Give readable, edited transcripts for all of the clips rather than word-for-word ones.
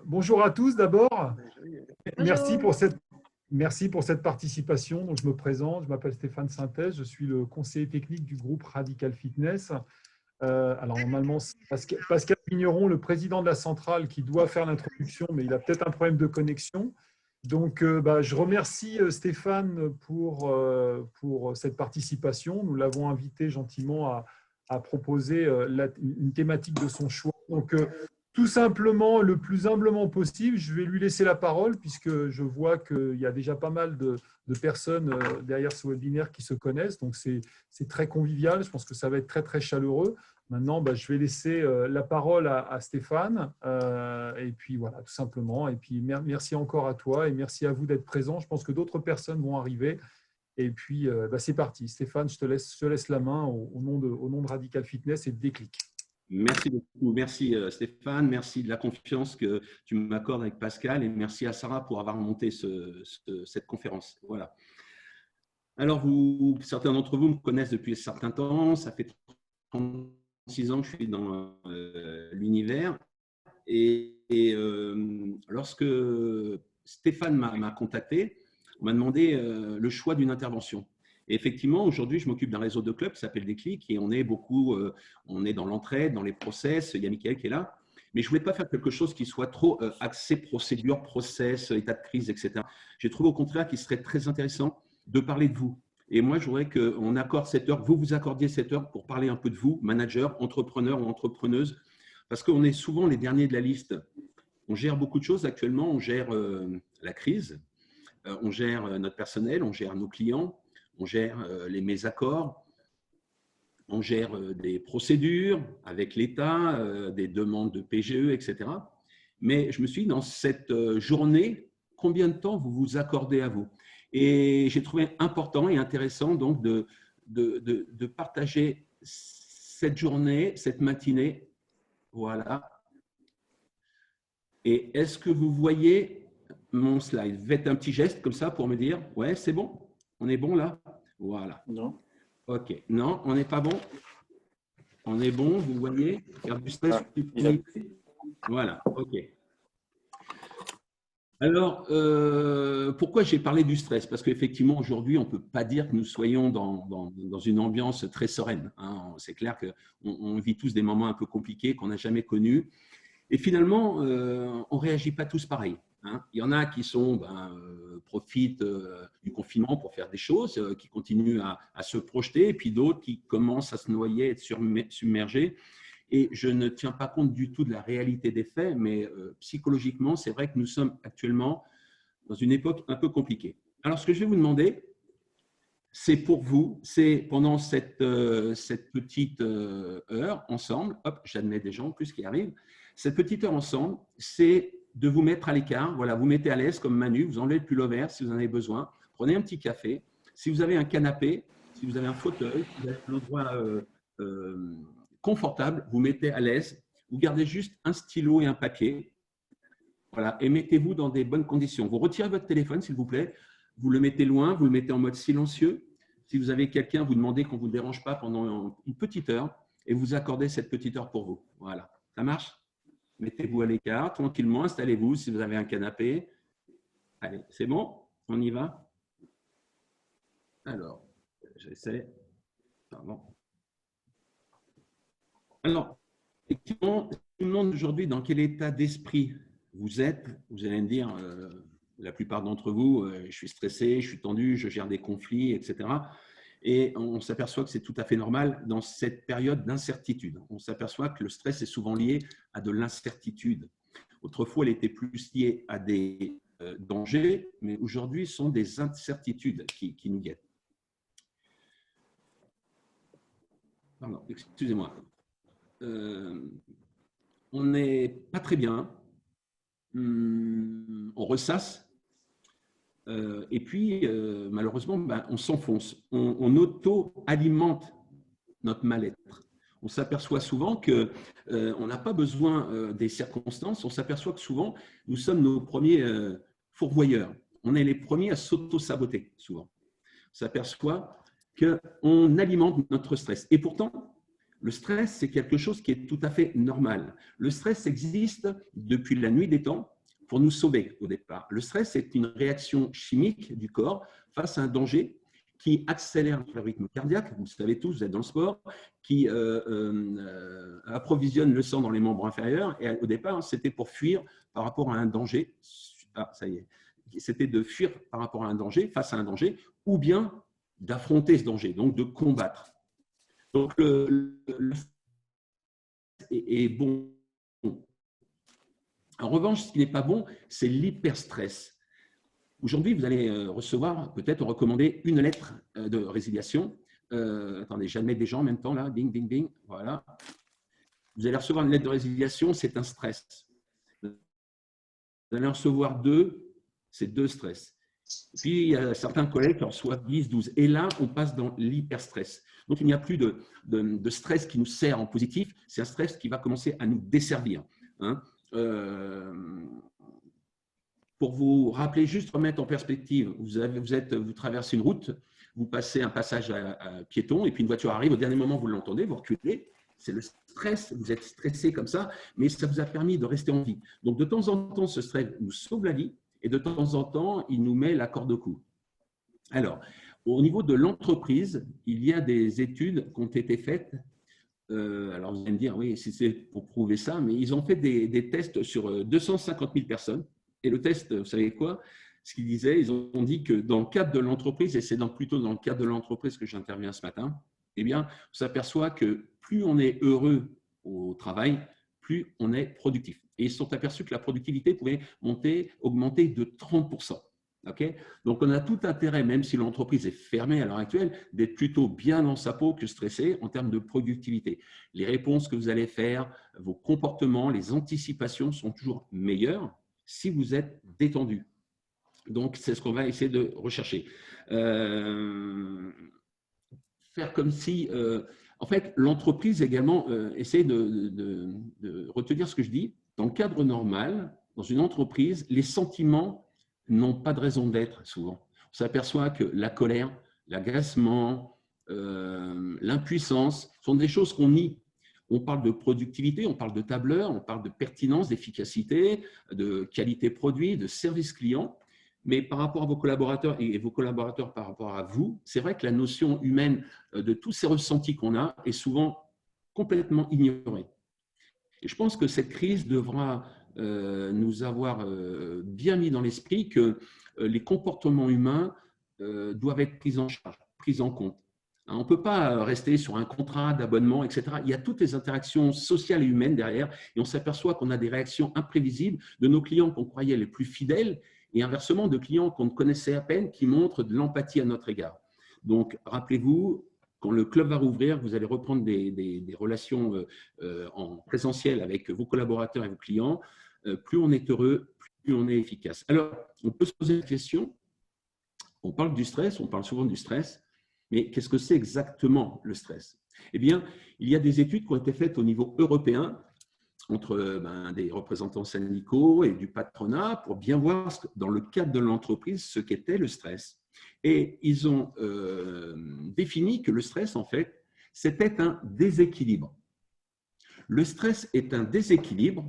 Bonjour à tous d'abord. Merci Bonjour. merci pour cette participation. Donc, je me présente, je m'appelle Stéphane Synthèse, je suis le conseiller technique du groupe Radical Fitness. Alors normalement, c'est Pascal Vigneron, le président de la centrale, qui doit faire l'introduction, mais il a peut-être un problème de connexion. Donc, je remercie Stéphane pour cette participation. Nous l'avons invité gentiment à proposer une thématique de son choix. Donc, tout simplement, le plus humblement possible, je vais lui laisser la parole puisque je vois qu'il y a déjà pas mal de personnes derrière ce webinaire qui se connaissent. Donc, c'est très convivial. Je pense que ça va être très, très chaleureux. Maintenant, je vais laisser la parole à Stéphane. Et puis, voilà, tout simplement. Et puis, merci encore à toi et merci à vous d'être présents. Je pense que d'autres personnes vont arriver. Et puis, c'est parti. Stéphane, je te laisse la main au nom de Radical Fitness et de Déclic. Merci beaucoup. Merci Stéphane. Merci de la confiance que tu m'accordes avec Pascal et merci à Sarah pour avoir monté cette conférence. Voilà. Alors, certains d'entre vous me connaissent depuis un certain temps. Ça fait 36 ans que je suis dans l'univers. Et lorsque Stéphane m'a contacté, on m'a demandé le choix d'une intervention. Et effectivement, aujourd'hui, je m'occupe d'un réseau de clubs qui s'appelle Déclic et on est dans l'entraide, dans les process. Il y a Mickaël qui est là. Mais je ne voulais pas faire quelque chose qui soit trop axé procédure, process, état de crise, etc. J'ai trouvé au contraire qu'il serait très intéressant de parler de vous. Et moi, je voudrais qu'on accorde cette heure, vous accordiez cette heure pour parler un peu de vous, manager, entrepreneur ou entrepreneuse, parce qu'on est souvent les derniers de la liste. On gère beaucoup de choses actuellement. On gère la crise, on gère notre personnel, on gère nos clients, on gère les mésaccords, on gère des procédures avec l'État, des demandes de PGE, etc. Mais je me suis dit, dans cette journée, combien de temps vous vous accordez à vous? Et j'ai trouvé important et intéressant donc de partager cette journée, cette matinée. Voilà. Et est-ce que vous voyez mon slide? Faites un petit geste comme ça pour me dire, ouais, c'est bon? On est bon là? Voilà. Non. OK. Non, on n'est pas bon? On est bon, vous voyez? Faire du stress. Voilà, OK. Alors, pourquoi j'ai parlé du stress? Parce qu'effectivement, aujourd'hui, on ne peut pas dire que nous soyons dans une ambiance très sereine. Hein. C'est clair qu'on vit tous des moments un peu compliqués qu'on n'a jamais connus. Et finalement, on ne réagit pas tous pareil. Hein. Il y en a qui profitent du confinement pour faire des choses, qui continuent à se projeter, et puis d'autres qui commencent à se noyer, à être submergés. Et je ne tiens pas compte du tout de la réalité des faits, mais psychologiquement, c'est vrai que nous sommes actuellement dans une époque un peu compliquée. Alors, ce que je vais vous demander, c'est pour vous, c'est pendant cette petite heure ensemble, hop, j'admets des gens en plus qui arrivent, cette petite heure ensemble, c'est de vous mettre à l'écart, voilà, vous mettez à l'aise comme Manu, vous enlevez le pull-over si vous en avez besoin, prenez un petit café, si vous avez un canapé, si vous avez un fauteuil, si vous avez un endroit confortable, vous mettez à l'aise, vous gardez juste un stylo et un papier, voilà, et mettez-vous dans des bonnes conditions. Vous retirez votre téléphone, s'il vous plaît, vous le mettez loin, vous le mettez en mode silencieux. Si vous avez quelqu'un, vous demandez qu'on ne vous dérange pas pendant une petite heure et vous accordez cette petite heure pour vous. Voilà, ça marche? Mettez-vous à l'écart, tranquillement, installez-vous si vous avez un canapé. Allez, c'est bon? On y va? Alors, j'essaie. Pardon. Alors, effectivement, si je vous demande aujourd'hui dans quel état d'esprit vous êtes, vous allez me dire, la plupart d'entre vous, je suis stressé, je suis tendu, je gère des conflits, etc. Et on s'aperçoit que c'est tout à fait normal dans cette période d'incertitude. On s'aperçoit que le stress est souvent lié à de l'incertitude. Autrefois, elle était plus liée à des dangers, mais aujourd'hui, ce sont des incertitudes qui nous guettent. Pardon, excusez-moi. On n'est pas très bien. On ressasse. Et puis, malheureusement, on s'enfonce. On auto-alimente notre mal-être. On s'aperçoit souvent qu'on n'a pas besoin des circonstances. On s'aperçoit que souvent, nous sommes nos premiers fourvoyeurs. On est les premiers à s'auto-saboter, souvent. On s'aperçoit qu'on alimente notre stress. Et pourtant, le stress, c'est quelque chose qui est tout à fait normal. Le stress existe depuis la nuit des temps. pour nous sauver au départ. Le stress, c'est une réaction chimique du corps face à un danger qui accélère le rythme cardiaque, vous le savez tous, vous êtes dans le sport, qui approvisionne le sang dans les membres inférieurs. Et au départ, c'était pour fuir par rapport à un danger. Ah, ça y est. C'était de fuir par rapport à un danger, face à un danger, ou bien d'affronter ce danger, donc de combattre. Donc, le est bon. En revanche, ce qui n'est pas bon, c'est l'hyperstress. Aujourd'hui, vous allez recevoir, peut-être recommander une lettre de résiliation. Attendez, j'admets des gens en même temps, là, bing, bing, bing, voilà. Vous allez recevoir une lettre de résiliation, c'est un stress. Vous allez en recevoir deux, c'est deux stress. Puis, il y a certains collègues qui en reçoivent 10, 12. Et là, on passe dans l'hyperstress. Donc, il n'y a plus de stress qui nous sert en positif, c'est un stress qui va commencer à nous desservir. Hein. Pour vous rappeler, juste remettre en perspective, vous traversez une route, vous passez un passage à piéton, et puis une voiture arrive, au dernier moment, vous l'entendez, vous reculez. C'est le stress, vous êtes stressé comme ça, mais ça vous a permis de rester en vie. Donc, de temps en temps, ce stress nous sauve la vie, et de temps en temps, il nous met la corde au cou. Alors, au niveau de l'entreprise, il y a des études qui ont été faites. Alors, vous allez me dire, oui, c'est pour prouver ça, mais ils ont fait des tests sur 250 000 personnes. Et le test, vous savez quoi? Ce qu'ils disaient, ils ont dit que dans le cadre de l'entreprise, et c'est plutôt dans le cadre de l'entreprise que j'interviens ce matin, eh bien, on s'aperçoit que plus on est heureux au travail, plus on est productif. Et ils se sont aperçus que la productivité pouvait augmenter de 30%. Okay? Donc, on a tout intérêt, même si l'entreprise est fermée à l'heure actuelle, d'être plutôt bien dans sa peau que stressé en termes de productivité. Les réponses que vous allez faire, vos comportements, les anticipations sont toujours meilleures si vous êtes détendu. Donc, c'est ce qu'on va essayer de rechercher. Faire comme si… en fait, l'entreprise également essaie de retenir ce que je dis. Dans le cadre normal, dans une entreprise, les sentiments n'ont pas de raison d'être souvent. On s'aperçoit que la colère, l'agacement, l'impuissance sont des choses qu'on nie. On parle de productivité, on parle de tableur, on parle de pertinence, d'efficacité, de qualité produit, de service client. Mais par rapport à vos collaborateurs et vos collaborateurs par rapport à vous, c'est vrai que la notion humaine de tous ces ressentis qu'on a est souvent complètement ignorée. Et je pense que cette crise devra nous avoir bien mis dans l'esprit que les comportements humains doivent être pris en charge, pris en compte. On ne peut pas rester sur un contrat d'abonnement, etc. Il y a toutes les interactions sociales et humaines derrière et on s'aperçoit qu'on a des réactions imprévisibles de nos clients qu'on croyait les plus fidèles et inversement de clients qu'on ne connaissait à peine qui montrent de l'empathie à notre égard. Donc, rappelez-vous, quand le club va rouvrir, vous allez reprendre des relations en présentiel avec vos collaborateurs et vos clients. Plus on est heureux, plus on est efficace. Alors, on peut se poser la question, on parle du stress, on parle souvent du stress, mais qu'est-ce que c'est exactement le stress? Eh bien, il y a des études qui ont été faites au niveau européen entre des représentants syndicaux et du patronat pour bien voir dans le cadre de l'entreprise ce qu'était le stress. Et ils ont défini que le stress, en fait, c'était un déséquilibre. Le stress est un déséquilibre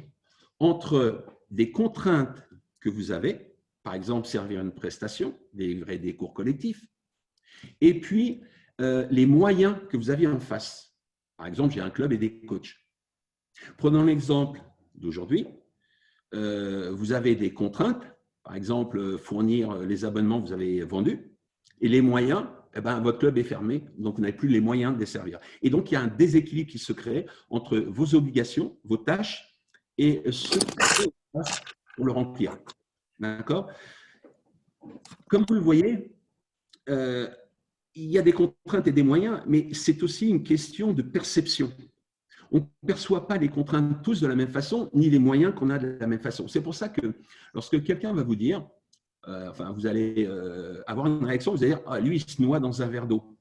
entre des contraintes que vous avez, par exemple servir une prestation, délivrer des cours collectifs, et puis les moyens que vous aviez en face. Par exemple, j'ai un club et des coachs. Prenons l'exemple d'aujourd'hui. Vous avez des contraintes, par exemple, fournir les abonnements que vous avez vendus, et les moyens, votre club est fermé, donc vous n'avez plus les moyens de les servir. Et donc, il y a un déséquilibre qui se crée entre vos obligations, vos tâches, et ce qu'il faut pour le remplir. D'accord? Comme vous le voyez, il y a des contraintes et des moyens, mais c'est aussi une question de perception. On ne perçoit pas les contraintes tous de la même façon, ni les moyens qu'on a de la même façon. C'est pour ça que lorsque quelqu'un va vous dire, vous allez avoir une réaction, vous allez dire, ah, lui, il se noie dans un verre d'eau.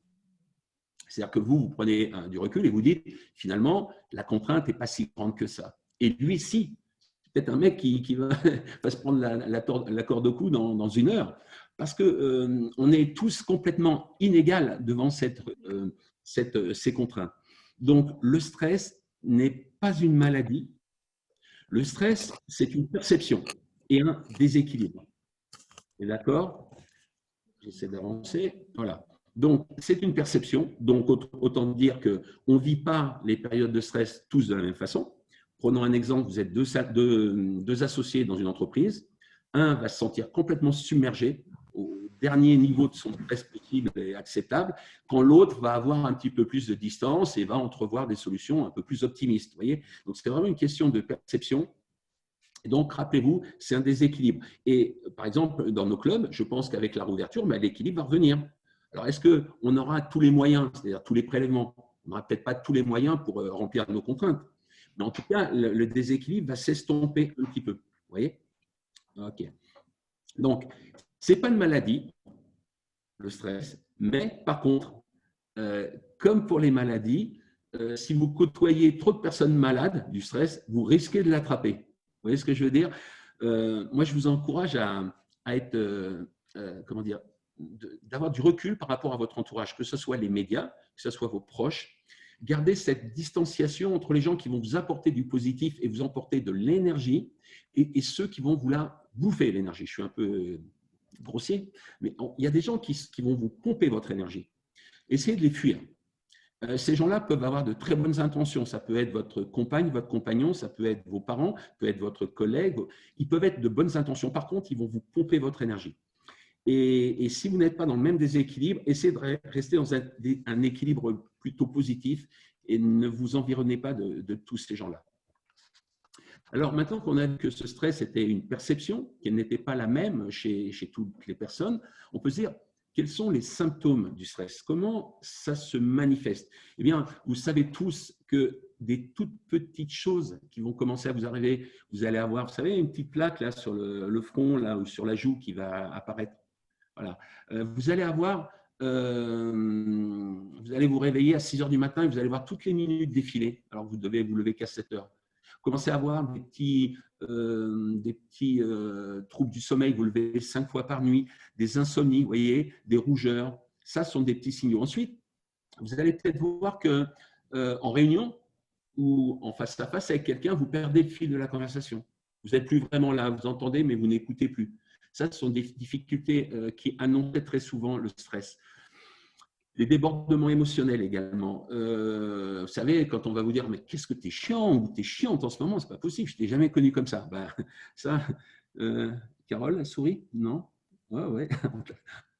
C'est-à-dire que vous prenez du recul et vous dites, finalement, la contrainte n'est pas si grande que ça. Et lui, si, c'est peut-être un mec qui va se prendre la corde au cou dans une heure, parce qu'on est tous complètement inégaux devant ces contraintes. Donc, le stress n'est pas une maladie. Le stress, c'est une perception. et un déséquilibre. D'accord? J'essaie d'avancer. Voilà. Donc, c'est une perception. Donc, autant dire qu'on ne vit pas les périodes de stress tous de la même façon. Prenons un exemple, vous êtes deux associés dans une entreprise. Un va se sentir complètement submergé au dernier niveau de son stress possible et acceptable, quand l'autre va avoir un petit peu plus de distance et va entrevoir des solutions un peu plus optimistes. Vous voyez? Donc, c'est vraiment une question de perception. Et donc, rappelez-vous, c'est un déséquilibre. Et par exemple, dans nos clubs, je pense qu'avec la réouverture, l'équilibre va revenir. Alors, est-ce qu'on aura tous les moyens, c'est-à-dire tous les prélèvements? On n'aura peut-être pas tous les moyens pour remplir nos contraintes. Mais en tout cas, le déséquilibre va s'estomper un petit peu. Vous voyez? OK. Donc, ce n'est pas une maladie, le stress, mais par contre, comme pour les maladies, si vous côtoyez trop de personnes malades du stress, vous risquez de l'attraper. Vous voyez ce que je veux dire? Moi, je vous encourage à être, comment dire, d'avoir du recul par rapport à votre entourage, que ce soit les médias, que ce soit vos proches. Gardez cette distanciation entre les gens qui vont vous apporter du positif et vous apporter de l'énergie et ceux qui vont vous la bouffer, l'énergie. Je suis un peu grossier, mais il y a des gens qui vont vous pomper votre énergie. Essayez de les fuir. Ces gens-là peuvent avoir de très bonnes intentions. Ça peut être votre compagne, votre compagnon, ça peut être vos parents, ça peut être votre collègue. Ils peuvent être de bonnes intentions. Par contre, ils vont vous pomper votre énergie. Et si vous n'êtes pas dans le même déséquilibre, essayez de rester dans un équilibre plutôt positif et ne vous environnez pas de tous ces gens-là. Alors, maintenant qu'on a vu que ce stress était une perception, qu'elle n'était pas la même chez toutes les personnes, on peut se dire, quels sont les symptômes du stress? Comment ça se manifeste? Eh bien, vous savez tous que des toutes petites choses qui vont commencer à vous arriver, vous allez avoir, vous savez, une petite plaque là sur le front là, ou sur la joue qui va apparaître. Voilà. Vous allez avoir, vous allez vous réveiller à 6 heures du matin et vous allez voir toutes les minutes défiler. Alors, vous devez vous lever qu'à 7 heures. Vous commencez à avoir des petits troubles du sommeil, vous levez 5 fois par nuit, des insomnies, vous voyez, des rougeurs. Ça sont des petits signaux. Ensuite, vous allez peut-être voir qu'en réunion ou en face à face avec quelqu'un, vous perdez le fil de la conversation. Vous n'êtes plus vraiment là, vous entendez, mais vous n'écoutez plus. Ça, ce sont des difficultés qui annoncent très souvent le stress. Les débordements émotionnels également. Vous savez, quand on va vous dire « mais qu'est-ce que tu es chiant » ou « tu es chiante en ce moment », c'est pas possible, je ne t'ai jamais connu comme ça. Ben, ça, Carole, la souris? Non? Ouais.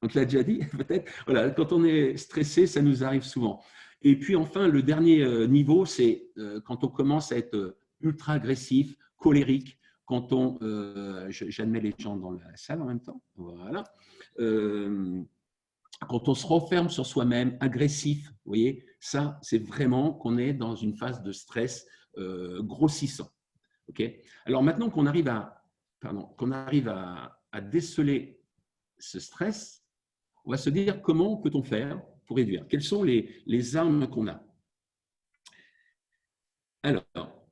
On te l'a déjà dit, peut-être. Voilà, quand on est stressé, ça nous arrive souvent. Et puis enfin, le dernier niveau, c'est quand on commence à être ultra agressif, colérique, quand on… j'admets les gens dans la salle en même temps. Voilà. Quand on se renferme sur soi-même, agressif, vous voyez, ça, c'est vraiment qu'on est dans une phase de stress grossissant. Okay. Alors maintenant qu'on arrive à déceler ce stress, on va se dire comment peut-on faire pour réduire? Quelles sont les armes qu'on a? Alors,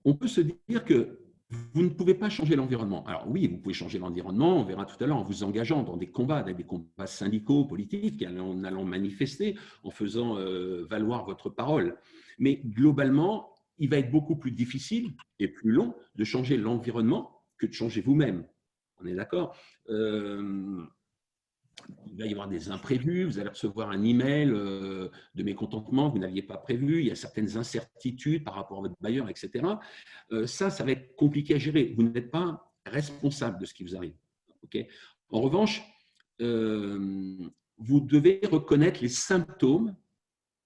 on peut se dire que vous ne pouvez pas changer l'environnement. Alors oui, vous pouvez changer l'environnement, on verra tout à l'heure, en vous engageant dans des combats syndicaux, politiques, en allant manifester, en faisant valoir votre parole. Mais globalement, il va être beaucoup plus difficile et plus long de changer l'environnement que de changer vous-même. On est d'accord? Il va y avoir des imprévus, vous allez recevoir un email de mécontentement que vous n'aviez pas prévu, il y a certaines incertitudes par rapport à votre bailleur, etc. Ça va être compliqué à gérer. Vous n'êtes pas responsable de ce qui vous arrive. Okay. En revanche, vous devez reconnaître les symptômes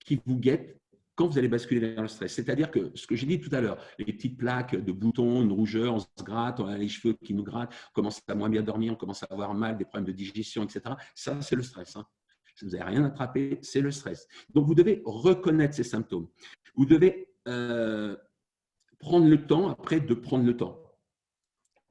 qui vous guettent quand vous allez basculer vers le stress. C'est-à-dire que ce que j'ai dit tout à l'heure, les petites plaques de boutons, une rougeur, on se gratte, on a les cheveux qui nous grattent, on commence à moins bien dormir, on commence à avoir mal, des problèmes de digestion, etc. Ça, c'est le stress. Hein. Si vous n'avez rien attrapé, c'est le stress. Donc, vous devez reconnaître ces symptômes. Vous devez prendre le temps, après, de prendre le temps.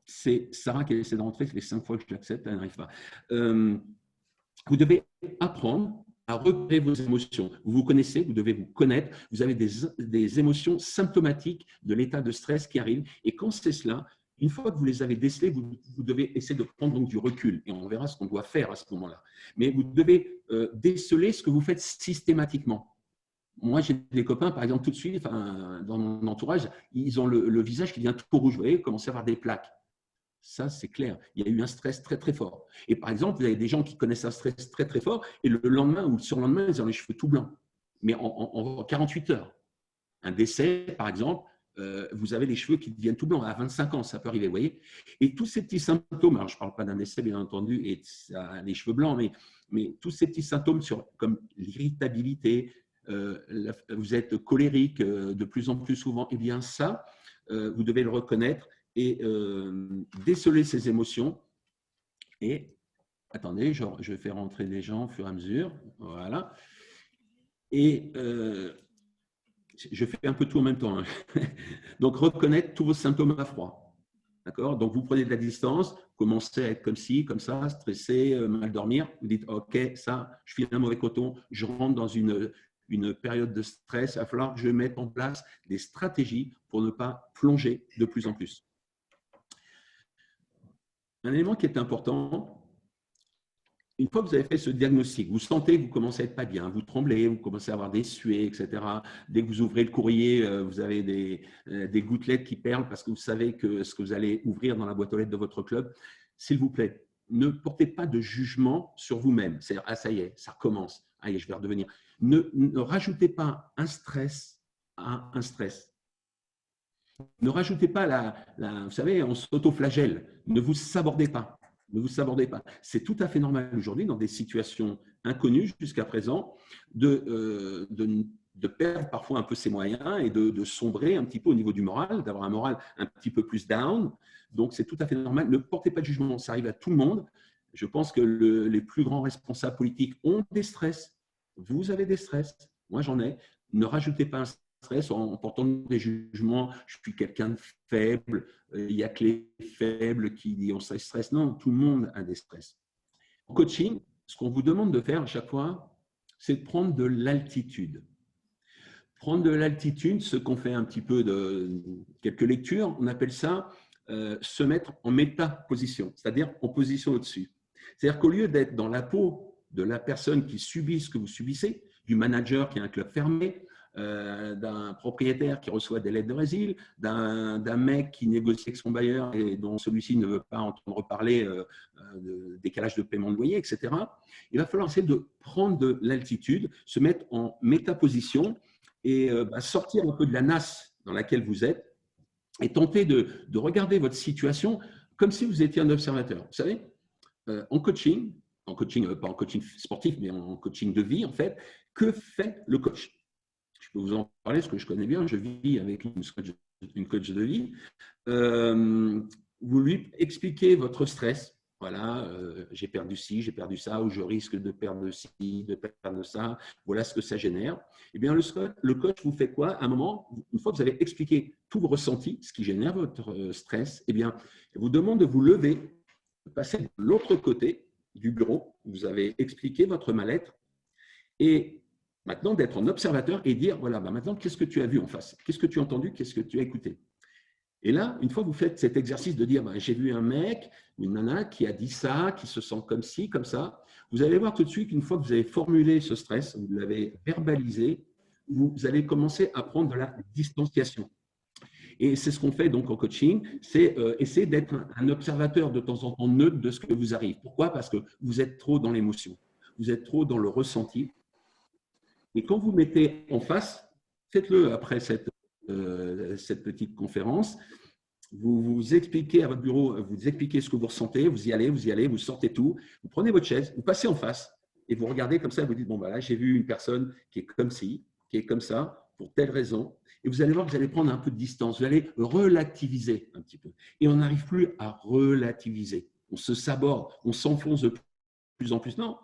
C'est Sarah qui essaie de rentrer, les 5 fois que je l'accepte, elle n'arrive pas. Vous devez apprendre à repérer vos émotions. Vous vous connaissez, vous devez vous connaître, vous avez des émotions symptomatiques de l'état de stress qui arrive. Et quand c'est cela, une fois que vous les avez décelées, vous devez essayer de prendre donc du recul. Et on verra ce qu'on doit faire à ce moment-là. Mais vous devez déceler ce que vous faites systématiquement. Moi, j'ai des copains, par exemple, tout de suite, dans mon entourage, ils ont le visage qui devient tout rouge. Vous voyez, ils commencent à avoir des plaques. Ça, c'est clair. Il y a eu un stress très, très fort. Et par exemple, vous avez des gens qui connaissent un stress très, très fort et le lendemain ou le surlendemain, ils ont les cheveux tout blancs. Mais en 48 heures. Un décès, par exemple, vous avez les cheveux qui deviennent tout blancs. À 25 ans, ça peut arriver, vous voyez. Et tous ces petits symptômes, alors je ne parle pas d'un décès, bien entendu, et les cheveux blancs, mais tous ces petits symptômes comme l'irritabilité, vous êtes colérique de plus en plus souvent, eh bien ça, vous devez le reconnaître et déceler ces émotions. Et attendez, je vais faire rentrer les gens au fur et à mesure. Voilà. Et je fais un peu tout en même temps. Hein. Donc, reconnaître tous vos symptômes à froid. D'accord? Donc, vous prenez de la distance, commencez à être comme ci, comme ça, stressé, mal dormir. Vous dites, OK, ça, je file un mauvais coton, je rentre dans une période de stress. Il va falloir que je mette en place des stratégies pour ne pas plonger de plus en plus. Un élément qui est important, une fois que vous avez fait ce diagnostic, vous sentez que vous commencez à être pas bien, vous tremblez, vous commencez à avoir des suées, etc. Dès que vous ouvrez le courrier, vous avez des gouttelettes qui perlent parce que vous savez que ce que vous allez ouvrir dans la boîte aux lettres de votre club. S'il vous plaît, ne portez pas de jugement sur vous-même. C'est-à-dire, ah ça y est, ça recommence. Ah, je vais redevenir. Ne rajoutez pas un stress à un stress. Ne rajoutez pas vous savez, on s'auto-flagelle. Ne vous sabordez pas. Ne vous sabordez pas. C'est tout à fait normal aujourd'hui, dans des situations inconnues jusqu'à présent, de perdre parfois un peu ses moyens et de sombrer un petit peu au niveau du moral, d'avoir un moral un petit peu plus down. Donc, c'est tout à fait normal. Ne portez pas de jugement. Ça arrive à tout le monde. Je pense que les plus grands responsables politiques ont des stress. Vous avez des stress. Moi, j'en ai. Ne rajoutez pas un stress en portant des jugements. Je suis quelqu'un de faible. Il n'y a que les faibles qui ont ce stress. Non, tout le monde a des stress. En coaching, ce qu'on vous demande de faire à chaque fois, c'est de prendre de l'altitude. Prendre de l'altitude, ce qu'on fait un petit peu de quelques lectures, on appelle ça se mettre en métaposition, c'est-à-dire en position au-dessus. C'est-à-dire qu'au lieu d'être dans la peau de la personne qui subit ce que vous subissez, du manager qui a un club fermé, d'un propriétaire qui reçoit des lettres de résile, d'un mec qui négocie avec son bailleur et dont celui-ci ne veut pas entendre parler de décalage de paiement de loyer, etc. Il va falloir essayer de prendre de l'altitude, se mettre en métaposition et sortir un peu de la nasse dans laquelle vous êtes et tenter de regarder votre situation comme si vous étiez un observateur. Vous savez, en coaching, pas en coaching sportif, mais en coaching de vie, en fait, que fait le coach? Je peux vous en parler, parce que je connais bien, je vis avec une coach de vie. Vous lui expliquez votre stress. Voilà, j'ai perdu ci, j'ai perdu ça, ou je risque de perdre ci, de perdre ça. Voilà ce que ça génère. Eh bien, le coach vous fait quoi? À un moment, une fois que vous avez expliqué tous vos ressentis, ce qui génère votre stress, eh bien, il vous demande de vous lever, de passer de l'autre côté du bureau. Vous avez expliqué votre mal-être et maintenant d'être un observateur et dire, voilà, maintenant, qu'est-ce que tu as vu en face? Qu'est-ce que tu as entendu? Qu'est-ce que tu as écouté? Et là, une fois que vous faites cet exercice de dire, j'ai vu un mec, une nana qui a dit ça, qui se sent comme ci, comme ça, vous allez voir tout de suite qu'une fois que vous avez formulé ce stress, vous l'avez verbalisé, vous allez commencer à prendre de la distanciation. Et c'est ce qu'on fait donc en coaching, c'est essayer d'être un observateur de temps en temps neutre de ce que vous arrive. Pourquoi? Parce que vous êtes trop dans l'émotion, vous êtes trop dans le ressenti. Et quand vous mettez en face, faites-le après cette petite conférence, vous expliquez à votre bureau, vous expliquez ce que vous ressentez, vous y allez, vous sortez tout, vous prenez votre chaise, vous passez en face et vous regardez comme ça, vous dites, bon, voilà, j'ai vu une personne qui est comme ci, qui est comme ça, pour telle raison. Et vous allez voir que vous allez prendre un peu de distance, vous allez relativiser un petit peu. Et on n'arrive plus à relativiser. On se saborde, on s'enfonce de plus en plus. Non,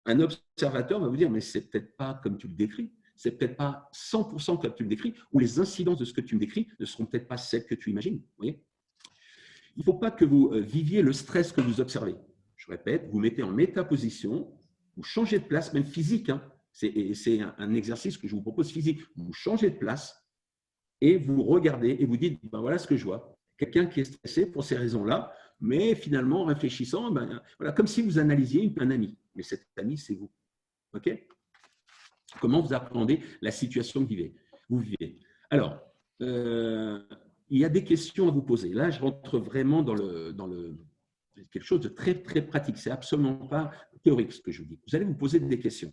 un observateur va vous dire, mais c'est peut-être pas comme tu le décris, c'est peut-être pas 100% comme tu le décris, ou les incidences de ce que tu me décris ne seront peut-être pas celles que tu imagines. Vous voyez, il ne faut pas que vous viviez le stress que vous observez. Je répète, vous mettez en métaposition, vous changez de place, même physique. Hein, c'est un exercice que je vous propose physique. Vous changez de place et vous regardez et vous dites, ben voilà ce que je vois. Quelqu'un qui est stressé pour ces raisons-là, mais finalement, en réfléchissant, ben, voilà, comme si vous analysiez un ami. Mais cet ami, c'est vous. OK? Comment vous appréhendez la situation que vous vivez? Alors, il y a des questions à vous poser. Là, je rentre vraiment dans quelque chose de très, très pratique. Ce n'est absolument pas théorique ce que je vous dis. Vous allez vous poser des questions.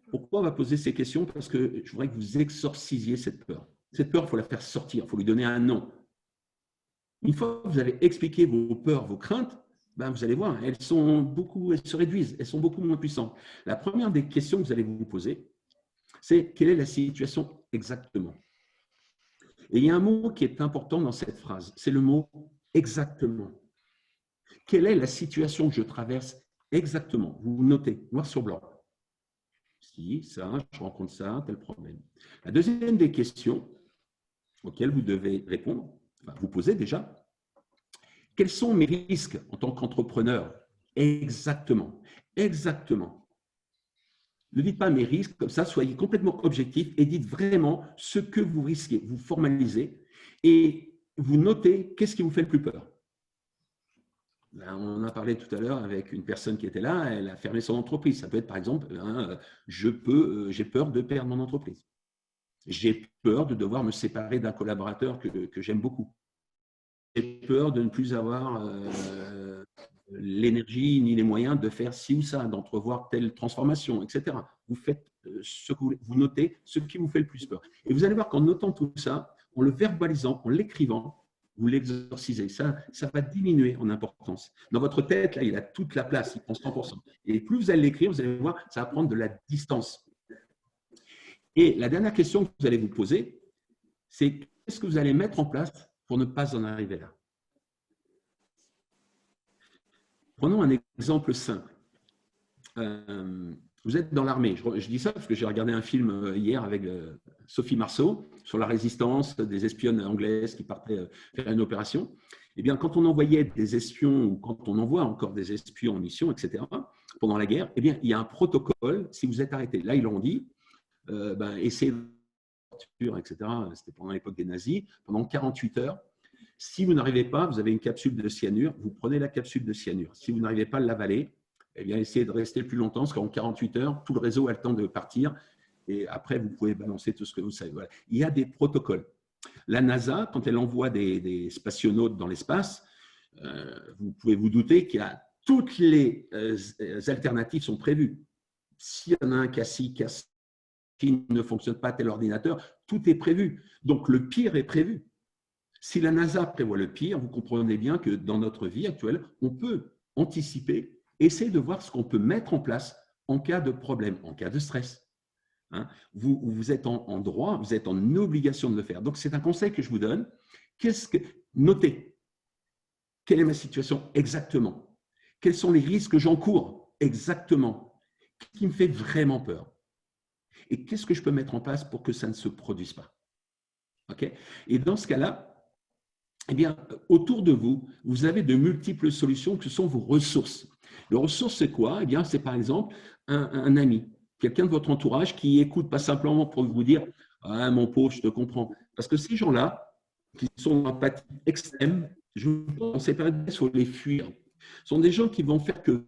Pourquoi on va poser ces questions? Parce que je voudrais que vous exorcisiez cette peur. Cette peur, il faut la faire sortir, il faut lui donner un nom. Une fois que vous avez expliqué vos peurs, vos craintes, ben vous allez voir, elles se réduisent, elles sont beaucoup moins puissantes. La première des questions que vous allez vous poser, c'est quelle est la situation exactement? Et il y a un mot qui est important dans cette phrase, c'est le mot exactement. Quelle est la situation que je traverse exactement? Vous notez, noir sur blanc. Si, ça, je rencontre ça, tel problème. La deuxième des questions auxquelles vous devez répondre, enfin, vous posez déjà, quels sont mes risques en tant qu'entrepreneur? Exactement, exactement. Ne dites pas mes risques comme ça, soyez complètement objectif et dites vraiment ce que vous risquez. Vous formalisez et vous notez qu'est-ce qui vous fait le plus peur. Ben, on en a parlé tout à l'heure avec une personne qui était là, elle a fermé son entreprise. Ça peut être par exemple, j'ai peur de perdre mon entreprise. J'ai peur de devoir me séparer d'un collaborateur que j'aime beaucoup. J'ai peur de ne plus avoir l'énergie ni les moyens de faire ci ou ça, d'entrevoir telle transformation, etc. Vous faites vous notez ce qui vous fait le plus peur. Et vous allez voir qu'en notant tout ça, en le verbalisant, en l'écrivant, vous l'exorcisez. Ça va diminuer en importance. Dans votre tête, là, il a toute la place, il prend 100%. Et plus vous allez l'écrire, vous allez voir, ça va prendre de la distance. Et la dernière question que vous allez vous poser, c'est qu'est-ce que vous allez mettre en place pour ne pas en arriver là? Prenons un exemple simple. Vous êtes dans l'armée. Je dis ça parce que j'ai regardé un film hier avec Sophie Marceau sur la résistance des espionnes anglaises qui partaient faire une opération. Eh bien, quand on envoyait des espions ou quand on envoie encore des espions en mission, etc., pendant la guerre, eh bien, il y a un protocole si vous êtes arrêté. Là, ils l'ont dit, essayez de torture, etc. C'était pendant l'époque des nazis, pendant 48 heures. Si vous n'arrivez pas, vous avez une capsule de cyanure, vous prenez la capsule de cyanure. Si vous n'arrivez pas à l'avaler, eh bien, essayez de rester le plus longtemps, parce qu'en 48 heures, tout le réseau a le temps de partir. Et après, vous pouvez balancer tout ce que vous savez. Voilà. Il y a des protocoles. La NASA, quand elle envoie des spationautes dans l'espace, vous pouvez vous douter qu'il y a toutes les alternatives sont prévues. S'il y en a un qui ne fonctionne pas, tel ordinateur, tout est prévu. Donc, le pire est prévu. Si la NASA prévoit le pire, vous comprenez bien que dans notre vie actuelle, on peut anticiper, essayer de voir ce qu'on peut mettre en place en cas de problème, en cas de stress. Hein, vous êtes en droit, vous êtes en obligation de le faire. Donc, c'est un conseil que je vous donne. Notez, quelle est ma situation exactement? Quels sont les risques que j'encours exactement? Qu'est-ce qui me fait vraiment peur? Et qu'est-ce que je peux mettre en place pour que ça ne se produise pas? Okay? Et dans ce cas-là, eh bien, autour de vous, vous avez de multiples solutions que sont vos ressources. Les ressources, c'est quoi? Eh bien, c'est par exemple un ami, quelqu'un de votre entourage qui écoute pas simplement pour vous dire « Ah, mon pauvre, je te comprends ». Parce que ces gens-là, qui sont en empathie extrême, je pense, en ces périodes, il faut les fuir. Ce sont des gens qui vont faire que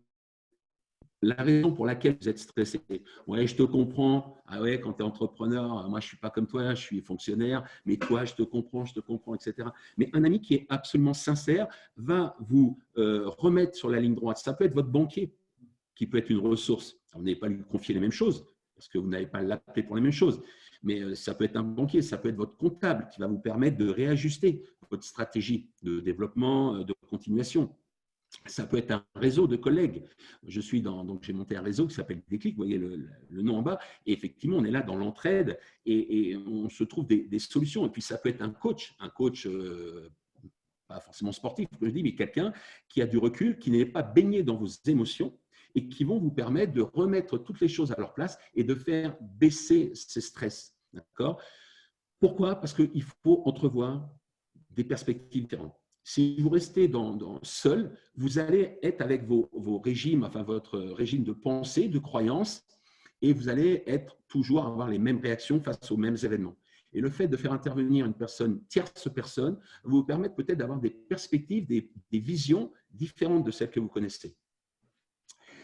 la raison pour laquelle vous êtes stressé. Ouais, je te comprends. Ah ouais, quand tu es entrepreneur, moi, je ne suis pas comme toi, je suis fonctionnaire, mais toi, je te comprends, etc. Mais un ami qui est absolument sincère va vous remettre sur la ligne droite. Ça peut être votre banquier, qui peut être une ressource. Vous n'avez pas lui confier les mêmes choses, parce que vous n'avez pas l'appelé pour les mêmes choses. Mais ça peut être un banquier, ça peut être votre comptable, qui va vous permettre de réajuster votre stratégie de développement, de continuation. Ça peut être un réseau de collègues. Donc j'ai monté un réseau qui s'appelle Déclic, vous voyez le nom en bas, et effectivement, on est là dans l'entraide et on se trouve des solutions. Et puis, ça peut être un coach pas forcément sportif, que je dis, mais quelqu'un qui a du recul, qui n'est pas baigné dans vos émotions et qui vont vous permettre de remettre toutes les choses à leur place et de faire baisser ces stress. D'accord? Pourquoi? Parce qu'il faut entrevoir des perspectives différentes. Si vous restez seul, vous allez être avec vos régimes, enfin votre régime de pensée, de croyance, et vous allez toujours avoir les mêmes réactions face aux mêmes événements. Et le fait de faire intervenir une tierce personne, va vous permettre peut-être d'avoir des perspectives, des visions différentes de celles que vous connaissez.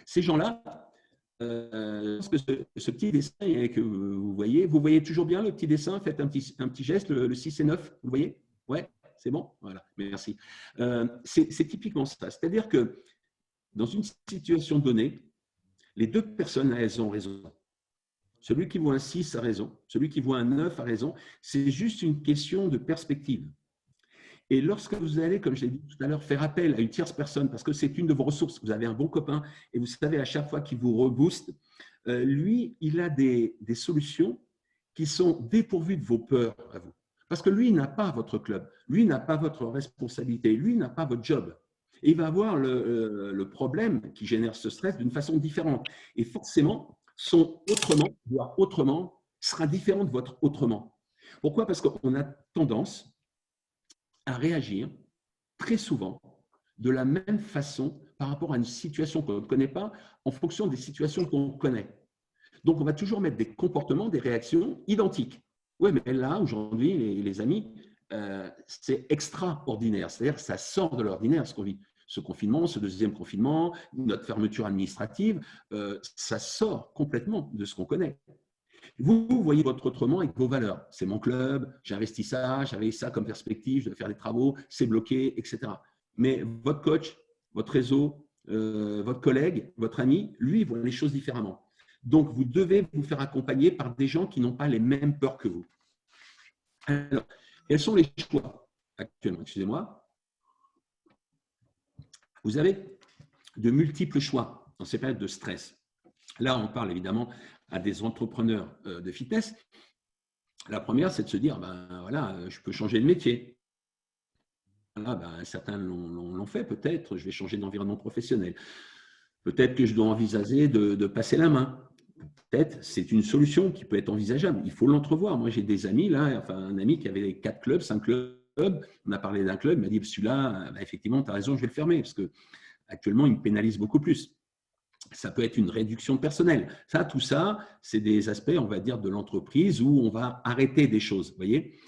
Ces gens-là, je pense que ce petit dessin que vous voyez toujours bien le petit dessin, faites un petit geste, le 6 et 9, vous voyez? Ouais, c'est bon? Voilà, merci. C'est typiquement ça. C'est-à-dire que dans une situation donnée, les deux personnes, elles ont raison. Celui qui voit un 6 a raison, celui qui voit un 9 a raison. C'est juste une question de perspective. Et lorsque vous allez, comme je l'ai dit tout à l'heure, faire appel à une tierce personne, parce que c'est une de vos ressources, vous avez un bon copain et vous savez à chaque fois qu'il vous rebooste, lui, il a des solutions qui sont dépourvues de vos peurs à vous. Parce que lui, il n'a pas votre club, lui, il n'a pas votre responsabilité, lui, il n'a pas votre job. Et il va avoir le problème qui génère ce stress d'une façon différente. Et forcément, son autrement, voire autrement, sera différent de votre autrement. Pourquoi? Parce qu'on a tendance à réagir très souvent de la même façon par rapport à une situation qu'on ne connaît pas en fonction des situations qu'on connaît. Donc, on va toujours mettre des comportements, des réactions identiques. Oui, mais là, aujourd'hui, les amis, c'est extraordinaire. C'est-à-dire que ça sort de l'ordinaire ce qu'on vit. Ce confinement, ce deuxième confinement, notre fermeture administrative, ça sort complètement de ce qu'on connaît. Vous voyez votre autrement avec vos valeurs. C'est mon club, j'ai investi ça, j'avais ça comme perspective, je dois faire des travaux, c'est bloqué, etc. Mais votre coach, votre réseau, votre collègue, votre ami, lui, voit les choses différemment. Donc, vous devez vous faire accompagner par des gens qui n'ont pas les mêmes peurs que vous. Alors, quels sont les choix actuellement? Excusez-moi. Vous avez de multiples choix dans ces périodes de stress. Là, on parle évidemment à des entrepreneurs de fitness. La première, c'est de se dire, ben voilà, je peux changer de métier. Voilà, ben, certains l'ont fait, peut-être, je vais changer d'environnement professionnel. Peut-être que je dois envisager de passer la main. Peut-être, c'est une solution qui peut être envisageable. Il faut l'entrevoir. Moi, j'ai des amis, là, enfin, un ami qui avait 4 clubs, 5 clubs. On a parlé d'un club, il m'a dit, celui-là, ben, effectivement, tu as raison, je vais le fermer, parce qu'actuellement, il me pénalise beaucoup plus. Ça peut être une réduction personnelle. Ça, tout ça, c'est des aspects, on va dire, de l'entreprise où on va arrêter des choses. Vous voyez?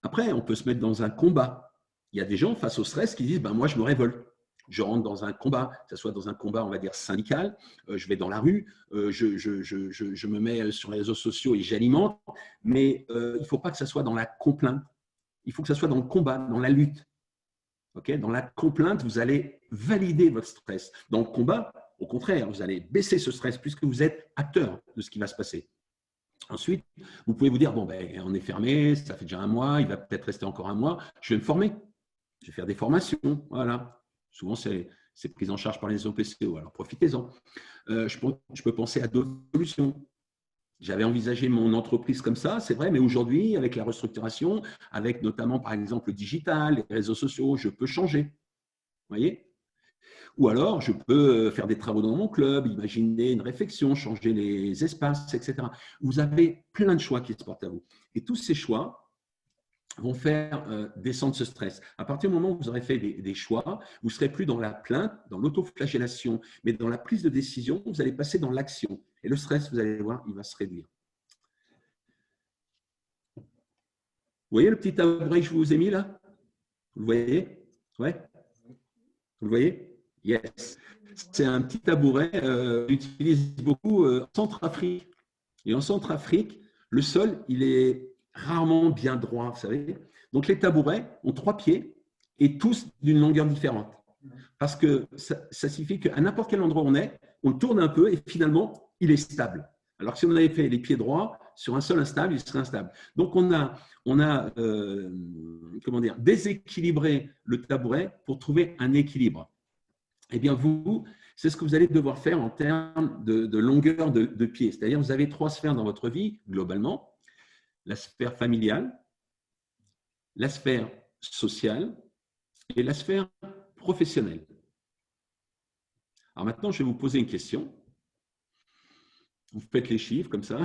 Après, on peut se mettre dans un combat. Il y a des gens face au stress qui disent ben, moi, je me révolte. Je rentre dans un combat, que ce soit dans un combat, on va dire, syndical. Je vais dans la rue, je me mets sur les réseaux sociaux et j'alimente. Mais il ne faut pas que ça soit dans la complainte. Il faut que ça soit dans le combat, dans la lutte. Okay? Dans la complainte, vous allez valider votre stress. Dans le combat, au contraire, vous allez baisser ce stress puisque vous êtes acteur de ce qui va se passer. Ensuite, vous pouvez vous dire, bon, ben, on est fermé, ça fait déjà un mois, il va peut-être rester encore un mois, je vais me former, je vais faire des formations, voilà. Souvent, c'est pris en charge par les OPCO, alors profitez-en. Je peux penser à d'autres solutions. J'avais envisagé mon entreprise comme ça, c'est vrai, mais aujourd'hui, avec la restructuration, avec notamment, par exemple, le digital, les réseaux sociaux, je peux changer. Vous voyez? Ou alors, je peux faire des travaux dans mon club, imaginer une réflexion, changer les espaces, etc. Vous avez plein de choix qui se portent à vous. Et tous ces choix vont faire descendre ce stress. À partir du moment où vous aurez fait des choix, vous ne serez plus dans la plainte, dans l'autoflagellation, mais dans la prise de décision, vous allez passer dans l'action. Et le stress, vous allez voir, il va se réduire. Vous voyez le petit tabouret que je vous ai mis là? Vous le voyez? Ouais? Vous le voyez? Yes. C'est un petit tabouret qu'on utilise beaucoup en Centrafrique. Et en Centrafrique, le sol, il est rarement bien droit, vous savez. Donc, les tabourets ont 3 pieds et tous d'une longueur différente. Parce que ça signifie qu'à n'importe quel endroit où on tourne un peu et finalement, il est stable. Alors que si on avait fait les pieds droits sur un sol instable, il serait instable. Donc, on a comment dire, déséquilibré le tabouret pour trouver un équilibre. Eh bien, vous, c'est ce que vous allez devoir faire en termes de longueur de pied. C'est-à-dire, vous avez 3 sphères dans votre vie, globalement. La sphère familiale, la sphère sociale et la sphère professionnelle. Alors maintenant, je vais vous poser une question. Vous faites les chiffres comme ça.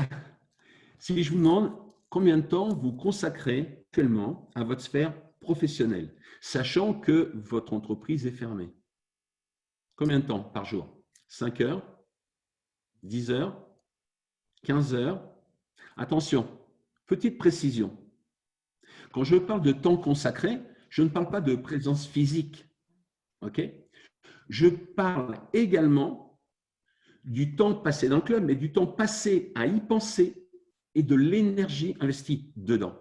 Si je vous demande combien de temps vous consacrez actuellement à votre sphère professionnelle, sachant que votre entreprise est fermée. Combien de temps par jour? 5 heures? 10 heures? 15 heures? Attention, petite précision. Quand je parle de temps consacré, je ne parle pas de présence physique. Okay? Je parle également du temps passé dans le club, mais du temps passé à y penser et de l'énergie investie dedans.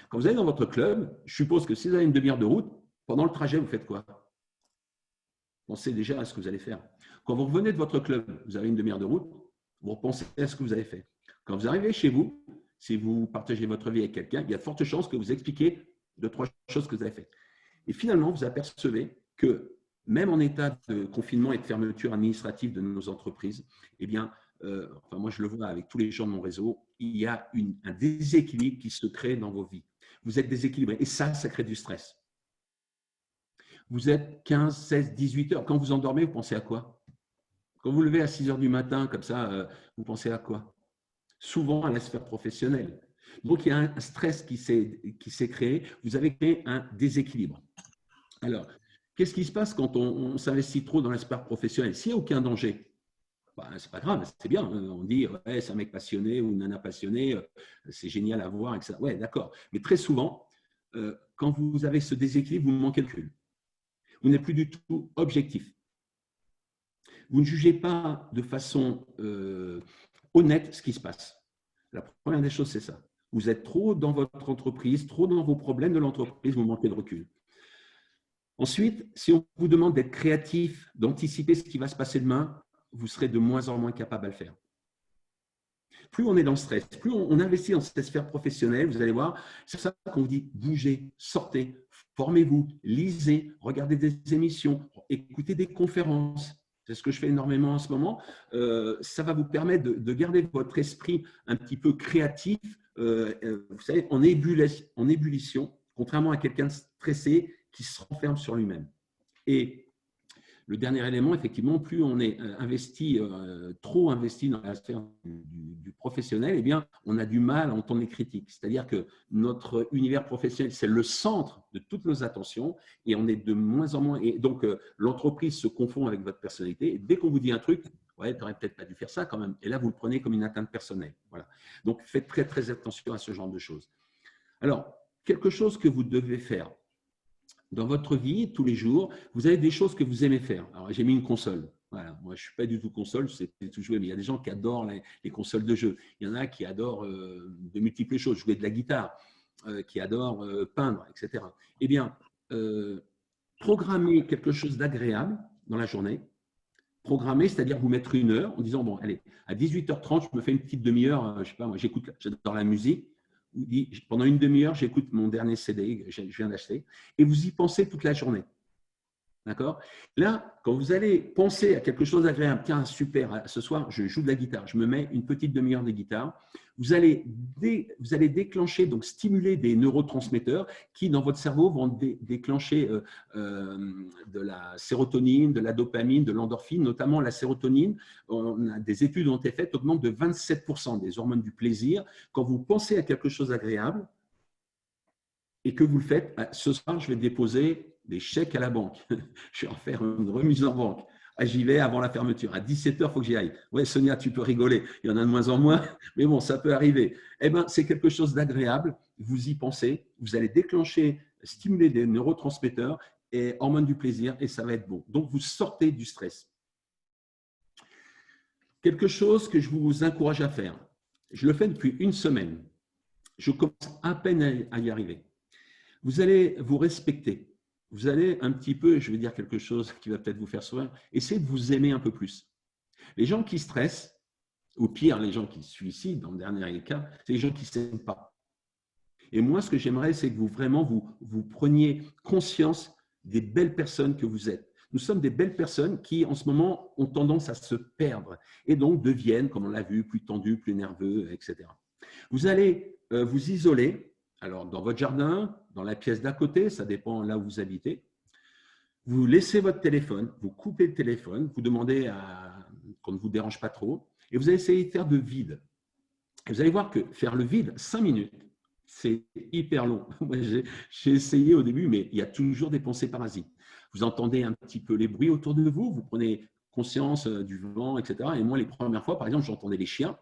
Quand vous allez dans votre club, je suppose que si vous avez une demi-heure de route, pendant le trajet, vous faites quoi? Pensez déjà à ce que vous allez faire. Quand vous revenez de votre club, vous avez une demi-heure de route, vous repensez à ce que vous avez fait. Quand vous arrivez chez vous, si vous partagez votre vie avec quelqu'un, il y a de fortes chances que vous expliquiez 2-3 choses que vous avez faites. Et finalement, vous apercevez que même en état de confinement et de fermeture administrative de nos entreprises, eh bien, enfin, moi je le vois avec tous les gens de mon réseau, il y a un déséquilibre qui se crée dans vos vies. Vous êtes déséquilibré et ça crée du stress. Vous êtes 15, 16, 18 heures. Quand vous endormez, vous pensez à quoi? Quand vous levez à 6 heures du matin, comme ça, vous pensez à quoi? Souvent à la sphère professionnelle. Donc, il y a un stress qui s'est créé. Vous avez créé un déséquilibre. Alors, qu'est-ce qui se passe quand on s'investit trop dans la sphère professionnelle? S'il n'y a aucun danger, bah, ce n'est pas grave, c'est bien. On dit, ouais, c'est un mec passionné ou une nana passionnée, c'est génial à voir, etc. Ouais, d'accord. Mais très souvent, quand vous avez ce déséquilibre, vous manquez de recul. Vous n'êtes plus du tout objectif. Vous ne jugez pas de façon honnête ce qui se passe. La première des choses, c'est ça. Vous êtes trop dans votre entreprise, trop dans vos problèmes de l'entreprise, vous manquez de recul. Ensuite, si on vous demande d'être créatif, d'anticiper ce qui va se passer demain, vous serez de moins en moins capable à le faire. Plus on est dans le stress, plus on investit dans cette sphère professionnelle, vous allez voir, c'est ça qu'on vous dit, bougez, sortez, formez-vous, lisez, regardez des émissions, écoutez des conférences. C'est ce que je fais énormément en ce moment. Ça va vous permettre de garder votre esprit un petit peu créatif, vous savez, en ébullition, contrairement à quelqu'un de stressé qui se renferme sur lui-même. Et le dernier élément, effectivement, plus on est trop investi dans la sphère du professionnel, eh bien, on a du mal à entendre les critiques. C'est-à-dire que notre univers professionnel, c'est le centre de toutes nos attentions et on est de moins en moins. Et donc, l'entreprise se confond avec votre personnalité. Et dès qu'on vous dit un truc, ouais, tu n'aurais peut-être pas dû faire ça quand même. Et là, vous le prenez comme une atteinte personnelle. Voilà. Donc, faites très, très attention à ce genre de choses. Alors, quelque chose que vous devez faire. Dans votre vie, tous les jours, vous avez des choses que vous aimez faire. Alors, j'ai mis une console. Voilà. Moi, je ne suis pas du tout console, je sais tout jouer, mais il y a des gens qui adorent les consoles de jeu. Il y en a qui adorent de multiples choses, jouer de la guitare, qui adorent peindre, etc. Eh bien, programmer quelque chose d'agréable dans la journée. Programmer, c'est-à-dire vous mettre une heure en disant, bon, allez, à 18h30, je me fais une petite demi-heure, je ne sais pas, moi, j'adore la musique. Pendant une demi-heure, j'écoute mon dernier CD que je viens d'acheter et vous y pensez toute la journée. D'accord? Là, quand vous allez penser à quelque chose d'agréable, tiens, super, ce soir, je joue de la guitare, je me mets une petite demi-heure de guitare, vous allez déclencher, donc stimuler des neurotransmetteurs qui, dans votre cerveau, vont déclencher de la sérotonine, de la dopamine, de l'endorphine, notamment la sérotonine. On a des études ont été faites, augmente de 27% des hormones du plaisir. Quand vous pensez à quelque chose d'agréable et que vous le faites, ce soir, je vais déposer des chèques à la banque. Je vais en faire une remise en banque. J'y vais avant la fermeture. À 17h, il faut que j'y aille. Ouais, Sonia, tu peux rigoler. Il y en a de moins en moins, mais bon, ça peut arriver. Eh bien, c'est quelque chose d'agréable. Vous y pensez. Vous allez déclencher, stimuler des neurotransmetteurs et hormones du plaisir et ça va être bon. Donc, vous sortez du stress. Quelque chose que je vous encourage à faire. Je le fais depuis une semaine. Je commence à peine à y arriver. Vous allez vous respecter. Vous allez un petit peu, je vais dire quelque chose qui va peut-être vous faire sourire, essayez de vous aimer un peu plus. Les gens qui stressent, ou pire, les gens qui se suicident, dans le dernier cas, c'est les gens qui ne s'aiment pas. Et moi, ce que j'aimerais, c'est que vous preniez conscience des belles personnes que vous êtes. Nous sommes des belles personnes qui, en ce moment, ont tendance à se perdre et donc deviennent, comme on l'a vu, plus tendus, plus nerveux, etc. Vous allez vous isoler. Alors, dans votre jardin, dans la pièce d'à côté, ça dépend là où vous habitez. Vous laissez votre téléphone, vous coupez le téléphone, vous demandez qu'on ne vous dérange pas trop, et vous allez essayer de faire de vide. Et vous allez voir que faire le vide, 5 minutes, c'est hyper long. Moi, j'ai essayé au début, mais il y a toujours des pensées parasites. Vous entendez un petit peu les bruits autour de vous, vous prenez conscience du vent, etc. Et moi, les premières fois, par exemple, j'entendais les chiens.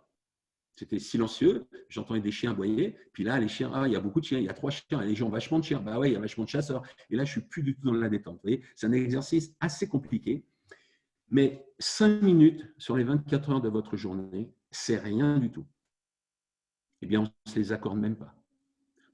C'était silencieux, j'entendais des chiens aboyer. Puis là, les chiens, il y a beaucoup de chiens, il y a 3 chiens, et les gens ont vachement de chiens. Bah ouais, il y a vachement de chasseurs. Et là, je ne suis plus du tout dans la détente. Vous voyez, c'est un exercice assez compliqué. Mais 5 minutes sur les 24 heures de votre journée, c'est rien du tout. Eh bien, on ne se les accorde même pas.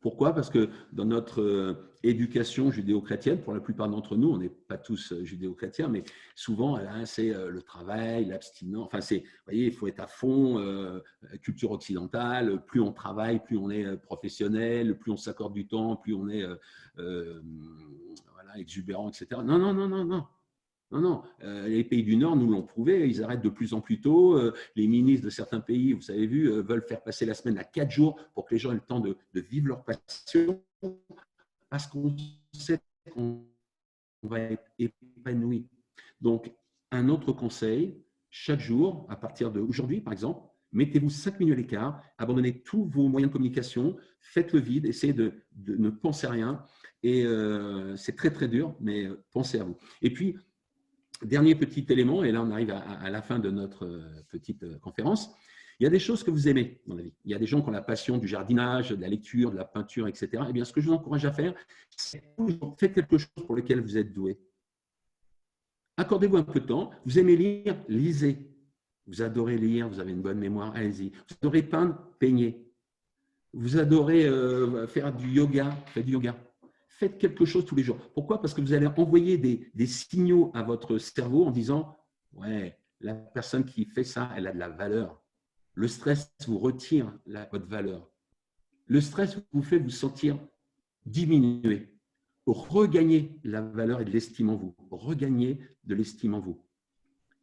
Pourquoi? Parce que dans notre éducation judéo-chrétienne, pour la plupart d'entre nous, on n'est pas tous judéo-chrétiens, mais souvent, là, c'est le travail, l'abstinence. Enfin, vous voyez, il faut être à fond, culture occidentale. Plus on travaille, plus on est professionnel, plus on s'accorde du temps, plus on est voilà, exubérant, etc. Non, non, non, non, non. Non, non, les pays du Nord nous l'ont prouvé, ils arrêtent de plus en plus tôt. Les ministres de certains pays, vous avez vu, veulent faire passer la semaine à 4 jours pour que les gens aient le temps de vivre leur passion, parce qu'on sait qu'on va être épanoui. Donc, un autre conseil, chaque jour, à partir d'aujourd'hui par exemple, mettez-vous 5 minutes à l'écart, abandonnez tous vos moyens de communication, faites le vide, essayez de ne penser à rien. Et c'est très très dur, mais pensez à vous. Et puis, dernier petit élément, et là on arrive à la fin de notre petite conférence, il y a des choses que vous aimez dans la vie. Il y a des gens qui ont la passion du jardinage, de la lecture, de la peinture, etc. Eh bien, ce que je vous encourage à faire, c'est faites quelque chose pour lequel vous êtes doué. Accordez-vous un peu de temps. Vous aimez lire, lisez. Vous adorez lire, vous avez une bonne mémoire, allez-y. Vous adorez peindre, peignez. Vous adorez faire du yoga, faites du yoga. Faites quelque chose tous les jours. Pourquoi? Parce que vous allez envoyer des signaux à votre cerveau en disant « Ouais, la personne qui fait ça, elle a de la valeur. » Le stress vous retire votre valeur. Le stress vous fait vous sentir diminué. Regagner la valeur et de l'estime en vous. Regagner de l'estime en vous.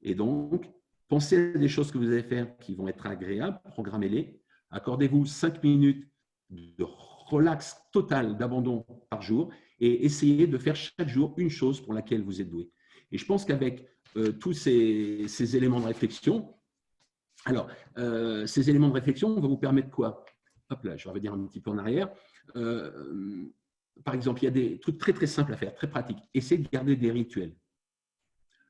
Et donc, pensez à des choses que vous allez faire qui vont être agréables, programmez-les. Accordez-vous 5 minutes de relax total, d'abandon par jour et essayez de faire chaque jour une chose pour laquelle vous êtes doué. Et je pense qu'avec tous ces éléments de réflexion, alors, ces éléments de réflexion vont vous permettre quoi? Hop là, je vais revenir un petit peu en arrière. Par exemple, il y a des trucs très très simples à faire, très pratiques. Essayez de garder des rituels.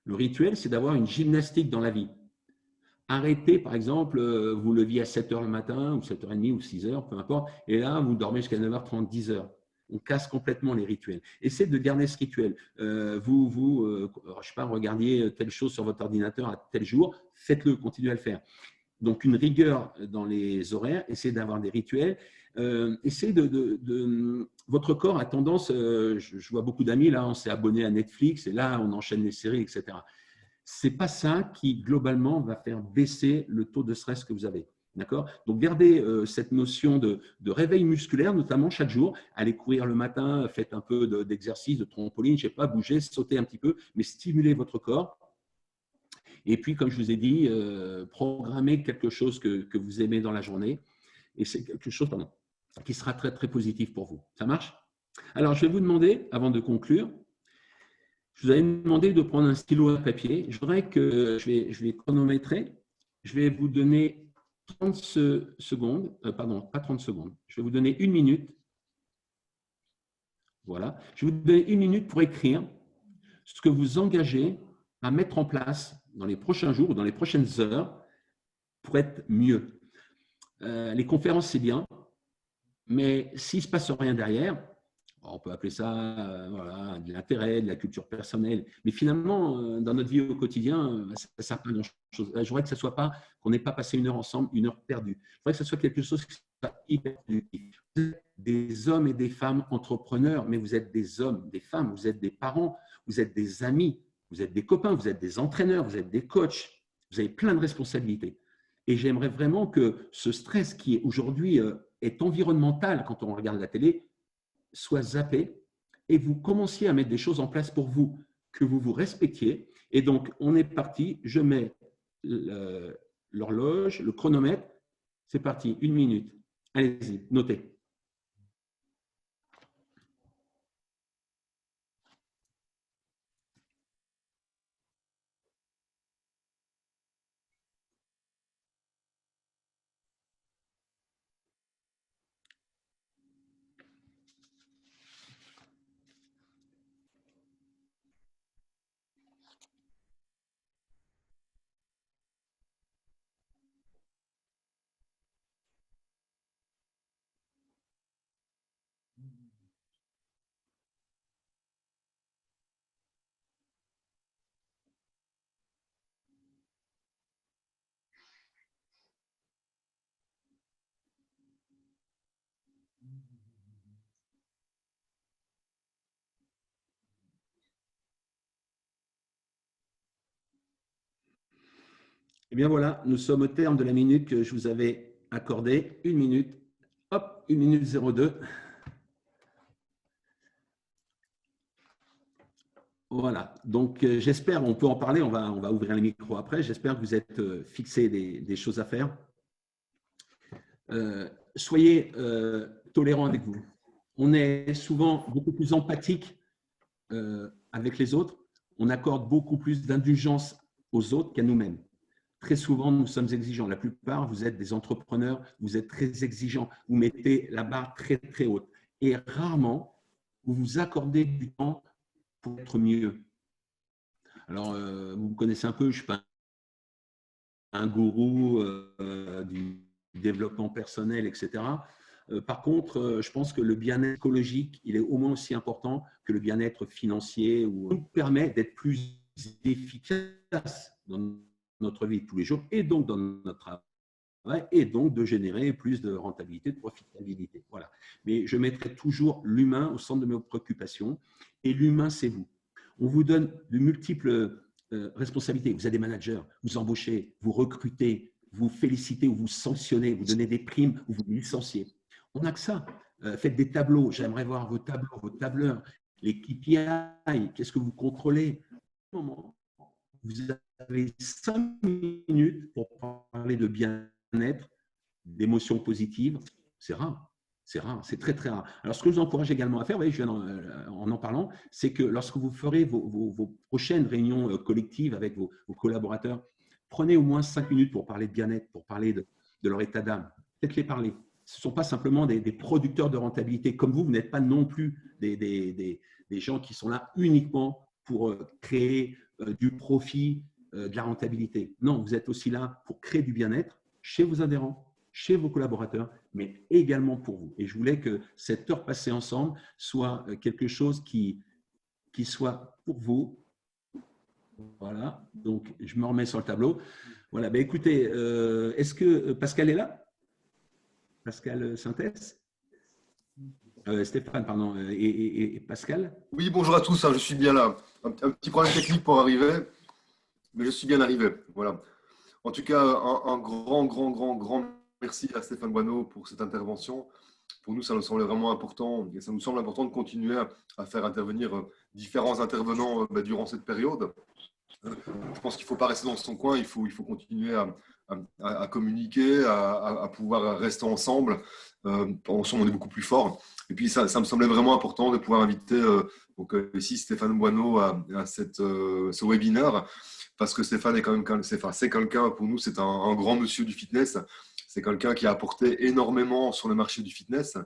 Le rituel, c'est d'avoir une gymnastique dans la vie. Arrêtez, par exemple, vous leviez à 7 heures le matin, ou 7h30, ou 6 heures, peu importe, et là, vous dormez jusqu'à 9h30, 10 heures. On casse complètement les rituels. Essayez de garder ce rituel. Je ne sais pas, regardiez telle chose sur votre ordinateur à tel jour, faites-le, continuez à le faire. Donc, une rigueur dans les horaires, essayez d'avoir des rituels. Essayez votre corps a tendance, je vois beaucoup d'amis, là, on s'est abonné à Netflix, et là, on enchaîne les séries, etc. Ce n'est pas ça qui, globalement, va faire baisser le taux de stress que vous avez. D'accord? Donc, gardez cette notion de réveil musculaire, notamment chaque jour. Allez courir le matin, faites un peu d'exercice, de trampoline, je ne sais pas, bougez, sautez un petit peu, mais stimulez votre corps. Et puis, comme je vous ai dit, programmez quelque chose que vous aimez dans la journée. Et c'est quelque chose qui sera très, très positif pour vous. Ça marche? Alors, je vais vous demander, avant de conclure, je vous avais demandé de prendre un stylo à papier. Je voudrais que je vais chronométrer. Je vais vous donner 30 secondes. Pardon, pas 30 secondes. Je vais vous donner 1 minute. Voilà. Je vais vous donner 1 minute pour écrire ce que vous engagez à mettre en place dans les prochains jours ou dans les prochaines heures pour être mieux. Les conférences, c'est bien, mais s'il ne se passe rien derrière, on peut appeler ça voilà, de l'intérêt, de la culture personnelle. Mais finalement, dans notre vie au quotidien, ça ne sert pas à grand-chose. Je voudrais que ce ne soit pas qu'on n'ait pas passé 1 heure ensemble, 1 heure perdue. Je voudrais que ce soit quelque chose qui soit hyper productif. Vous êtes des hommes et des femmes entrepreneurs, mais vous êtes des hommes, des femmes, vous êtes des parents, vous êtes des amis, vous êtes des copains, vous êtes des entraîneurs, vous êtes des coachs. Vous avez plein de responsabilités. Et j'aimerais vraiment que ce stress qui aujourd'hui est environnemental quand on regarde la télé, soit zappé et vous commenciez à mettre des choses en place pour vous, que vous vous respectiez. Et donc, on est parti. Je mets l'horloge, le chronomètre. C'est parti, 1 minute. Allez-y, notez. Eh bien voilà, nous sommes au terme de la minute que je vous avais accordée. Une minute. Hop, 1 minute 02. Voilà, donc j'espère, on peut en parler, on va ouvrir les micros après. J'espère que vous êtes fixés des choses à faire. Soyez tolérants avec vous. On est souvent beaucoup plus empathique avec les autres. On accorde beaucoup plus d'indulgence aux autres qu'à nous-mêmes. Très souvent, nous sommes exigeants. La plupart, vous êtes des entrepreneurs, vous êtes très exigeants, vous mettez la barre très, très haute. Et rarement, vous vous accordez du temps pour être mieux. Alors, vous me connaissez un peu, je ne suis pas un gourou du développement personnel, etc. Par contre, je pense que le bien-être écologique, il est au moins aussi important que le bien-être financier, ou nous permet d'être plus efficace dans notre vie de tous les jours et donc dans notre travail et donc de générer plus de rentabilité, de profitabilité. Voilà. Mais je mettrai toujours l'humain au centre de mes préoccupations et l'humain, c'est vous. On vous donne de multiples responsabilités. Vous êtes des managers, vous embauchez, vous recrutez, vous félicitez ou vous sanctionnez, vous donnez des primes ou vous licenciez. On n'a que ça. Faites des tableaux. J'aimerais voir vos tableaux, vos tableurs, les KPI. Qu'est-ce que vous contrôlez? Vous avez 5 minutes pour parler de bien-être, d'émotions positives. C'est rare. C'est rare, c'est très, très rare. Alors, ce que je vous encourage également à faire, je viens en parlant, c'est que lorsque vous ferez vos prochaines réunions collectives avec vos collaborateurs, prenez au moins 5 minutes pour parler de bien-être, pour parler de leur état d'âme. Faites-les parler. Ce ne sont pas simplement des producteurs de rentabilité. Comme vous n'êtes pas non plus des gens qui sont là uniquement pour créer du profit, de la rentabilité. Non, vous êtes aussi là pour créer du bien-être chez vos adhérents, chez vos collaborateurs, mais également pour vous. Et je voulais que cette heure passée ensemble soit quelque chose qui soit pour vous. Voilà, donc je me remets sur le tableau. Voilà, ben écoutez, est-ce que Pascal est là? Pascal Synthèse, Stéphane, pardon, et Pascal? Oui, bonjour à tous, hein, je suis bien là. Un petit problème technique pour arriver, mais je suis bien arrivé. Voilà. En tout cas, un grand merci à Stéphane Boineau pour cette intervention. Pour nous, ça nous semblait vraiment important et ça nous semble important de continuer à faire intervenir différents intervenants durant cette période. Je pense qu'il ne faut pas rester dans son coin, il faut continuer à communiquer, à pouvoir rester ensemble. Ensemble, on est beaucoup plus fort. Et puis, ça me semblait vraiment important de pouvoir inviter ici Stéphane Boineau à ce webinaire, parce que Stéphane est quand même c'est quelqu'un, pour nous, c'est un grand monsieur du fitness. C'est quelqu'un qui a apporté énormément sur le marché du fitness.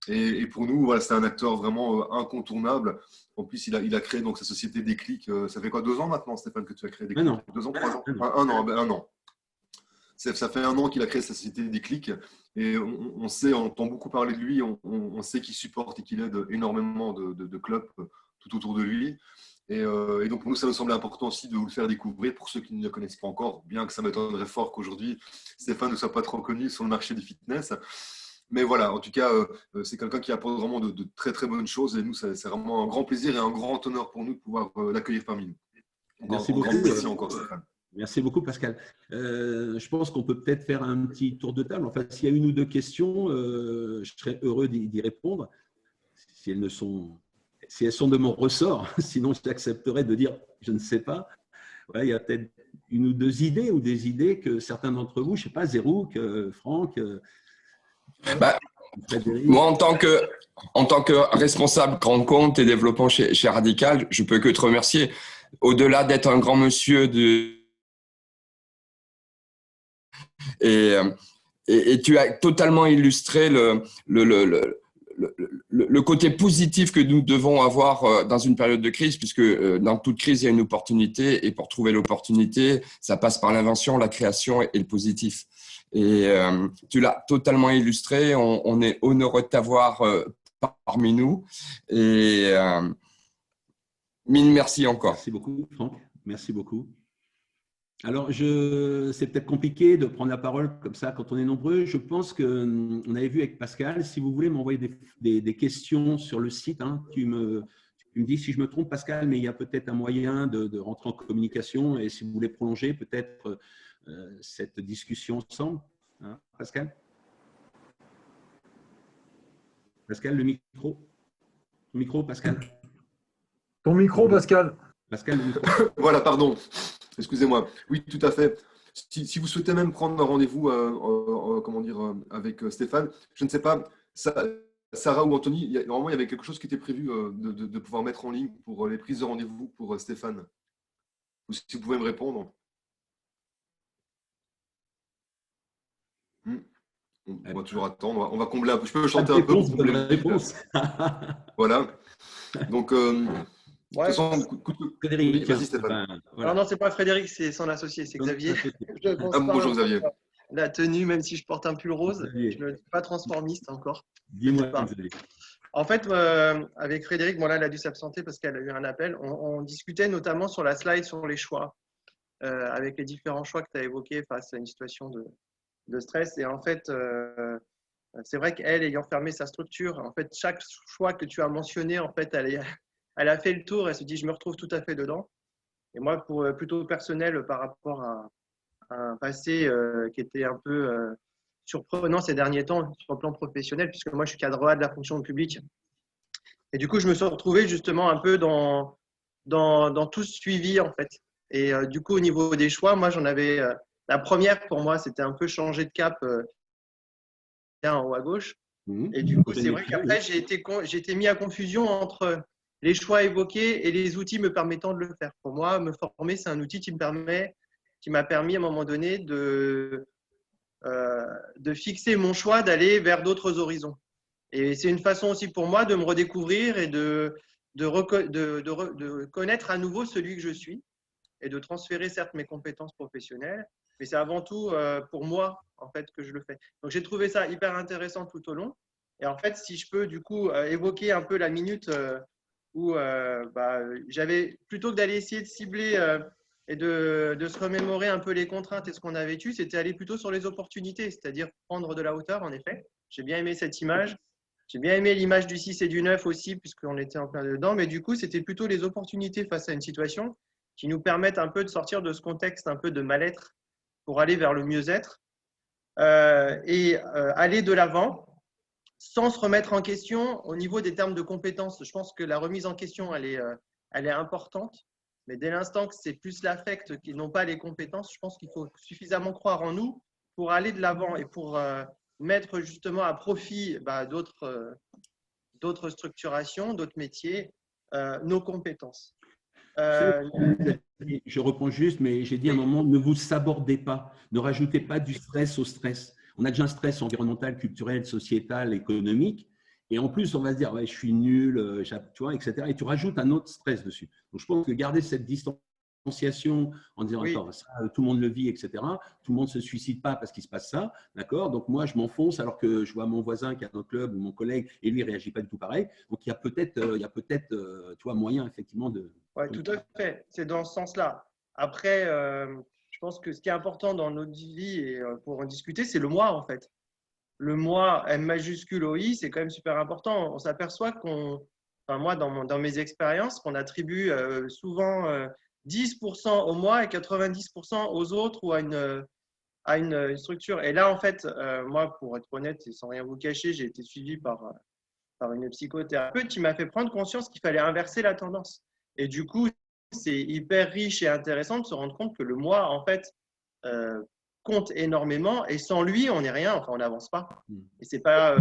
Et pour nous, voilà, c'est un acteur vraiment incontournable. En plus, il a créé donc sa société Déclic. Ça fait quoi, 2 ans maintenant, Stéphane, que tu as créé Déclic? 2 ans, 3 ans? Un an. Un an. Ça fait 1 an qu'il a créé sa société Déclic. Et on entend beaucoup parler de lui. On sait qu'il supporte et qu'il aide énormément de clubs tout autour de lui. Et donc, pour nous, ça nous semblait important aussi de vous le faire découvrir pour ceux qui ne le connaissent pas encore, bien que ça m'étonnerait fort qu'aujourd'hui, Stéphane ne soit pas trop connu sur le marché du fitness. Mais voilà, en tout cas, c'est quelqu'un qui apporte vraiment de très, très bonnes choses. Et nous, c'est vraiment un grand plaisir et un grand honneur pour nous de pouvoir l'accueillir parmi nous. Merci beaucoup. Merci encore, Stéphane. Merci beaucoup, Pascal. Je pense qu'on peut peut-être faire un petit tour de table. Enfin, s'il y a 1 ou 2 questions, je serais heureux d'y répondre. Si elles sont de mon ressort, sinon j'accepterais de dire je ne sais pas. Ouais, il y a peut-être 1 ou 2 idées ou des idées que certains d'entre vous, je ne sais pas, Zérouk, Franck. Moi, en tant que responsable grand compte et développement chez Radical, je peux que te remercier. Au-delà d'être un grand monsieur et tu as totalement illustré le côté positif que nous devons avoir dans une période de crise, puisque dans toute crise, il y a une opportunité, et pour trouver l'opportunité, ça passe par l'invention, la création et le positif. Et tu l'as totalement illustré. On est honoreux de t'avoir parmi nous. Et mille merci encore. Merci beaucoup, Franck. Merci beaucoup. Alors, c'est peut-être compliqué de prendre la parole comme ça quand on est nombreux. Je pense qu'on avait vu avec Pascal, si vous voulez m'envoyer des questions sur le site, hein, tu me dis si je me trompe, Pascal, mais il y a peut-être un moyen de rentrer en communication. Et si vous voulez prolonger, peut-être cette discussion ensemble, hein, Pascal? Pascal, le micro. Le micro, Pascal. Ton micro, Pascal. Pascal, le micro. Voilà, pardon. Excusez-moi. Oui, tout à fait. Si vous souhaitez même prendre un rendez-vous comment dire, avec Stéphane, je ne sais pas, Sarah ou Anthony, normalement, il y avait quelque chose qui était prévu de pouvoir mettre en ligne pour les prises de rendez-vous pour Stéphane. Ou si vous pouvez me répondre. On va toujours attendre. On va combler un peu. Je peux chanter un peu pour combler le réponse. Voilà. Donc, de Ouais. toute façon, Frédéric. Vas-y, Stéphane. Voilà. Non, c'est pas Frédéric, c'est son associé, c'est Xavier. Bonjour, Xavier. La tenue, même si je porte un pull rose, Xavier. je ne suis pas transformiste encore. Dis-moi, pas. Xavier. En fait, avec Frédéric, bon là, elle a dû s'absenter parce qu'elle a eu un appel. On discutait notamment sur la slide sur les choix, avec les différents choix que tu as évoqués face à une situation de stress. Et en fait, c'est vrai qu'elle, ayant fermé sa structure, en fait, chaque choix que tu as mentionné, en fait, elle a fait le tour. Elle se dit, je me retrouve tout à fait dedans. Et moi, pour plutôt personnel, par rapport à un passé qui était un peu surprenant ces derniers temps sur le plan professionnel, puisque moi, je suis cadre A de la fonction publique. Et du coup, je me suis retrouvé justement un peu dans tout ce suivi, en fait. Et du coup, au niveau des choix, moi, j'en avais… la première, pour moi, c'était un peu changer de cap en haut à gauche. Et du coup, c'est vrai qu'après, j'ai été mis à confusion entre les choix évoqués et les outils me permettant de le faire. Pour moi, me former, c'est un outil qui m'a permis à un moment donné de fixer mon choix, d'aller vers d'autres horizons. Et c'est une façon aussi pour moi de me redécouvrir et de connaître à nouveau celui que je suis et de transférer certes mes compétences professionnelles, mais c'est avant tout pour moi en fait que je le fais. Donc j'ai trouvé ça hyper intéressant tout au long. Et en fait, si je peux du coup évoquer un peu la minute où j'avais, plutôt que d'aller essayer de cibler et de se remémorer un peu les contraintes et ce qu'on a vécu, c'était aller plutôt sur les opportunités, c'est-à-dire prendre de la hauteur, en effet. J'ai bien aimé cette image. J'ai bien aimé l'image du 6 et du 9 aussi, puisqu'on était en plein dedans. Mais du coup, c'était plutôt les opportunités face à une situation qui nous permettent un peu de sortir de ce contexte un peu de mal-être pour aller vers le mieux-être et aller de l'avant sans se remettre en question au niveau des termes de compétences. Je pense que la remise en question, elle est importante. Mais dès l'instant que c'est plus l'affect qui n'ont pas les compétences, je pense qu'il faut suffisamment croire en nous pour aller de l'avant et pour mettre justement à profit d'autres structurations, d'autres métiers, nos compétences. Je reprends juste, mais j'ai dit à un moment, ne vous sabordez pas, ne rajoutez pas du stress au stress. On a déjà un stress environnemental, culturel, sociétal, économique. Et en plus, on va se dire, ouais, je suis nul, tu vois, etc. Et tu rajoutes un autre stress dessus. Donc, je pense que garder cette distanciation en disant, attends, ça, tout le monde le vit, etc. Tout le monde ne se suicide pas parce qu'il se passe ça. D'accord? Donc, moi, je m'enfonce alors que je vois mon voisin qui a un club ou mon collègue et lui, il ne réagit pas du tout pareil. Donc, il y a peut-être tu vois, moyen, effectivement, de… Oui, tout à fait. C'est dans ce sens-là. Après, je pense que ce qui est important dans notre vie, et pour en discuter, c'est le moi, en fait. Le moi, M majuscule OI, c'est quand même super important. On s'aperçoit moi, dans mes expériences, qu'on attribue souvent 10% au moi et 90% aux autres ou à une structure. Et là, en fait, moi, pour être honnête et sans rien vous cacher, j'ai été suivi par une psychothérapeute qui m'a fait prendre conscience qu'il fallait inverser la tendance. Et du coup, c'est hyper riche et intéressant de se rendre compte que le moi, en fait, compte énormément et sans lui, on n'est rien, enfin, on n'avance pas. Et c'est pas,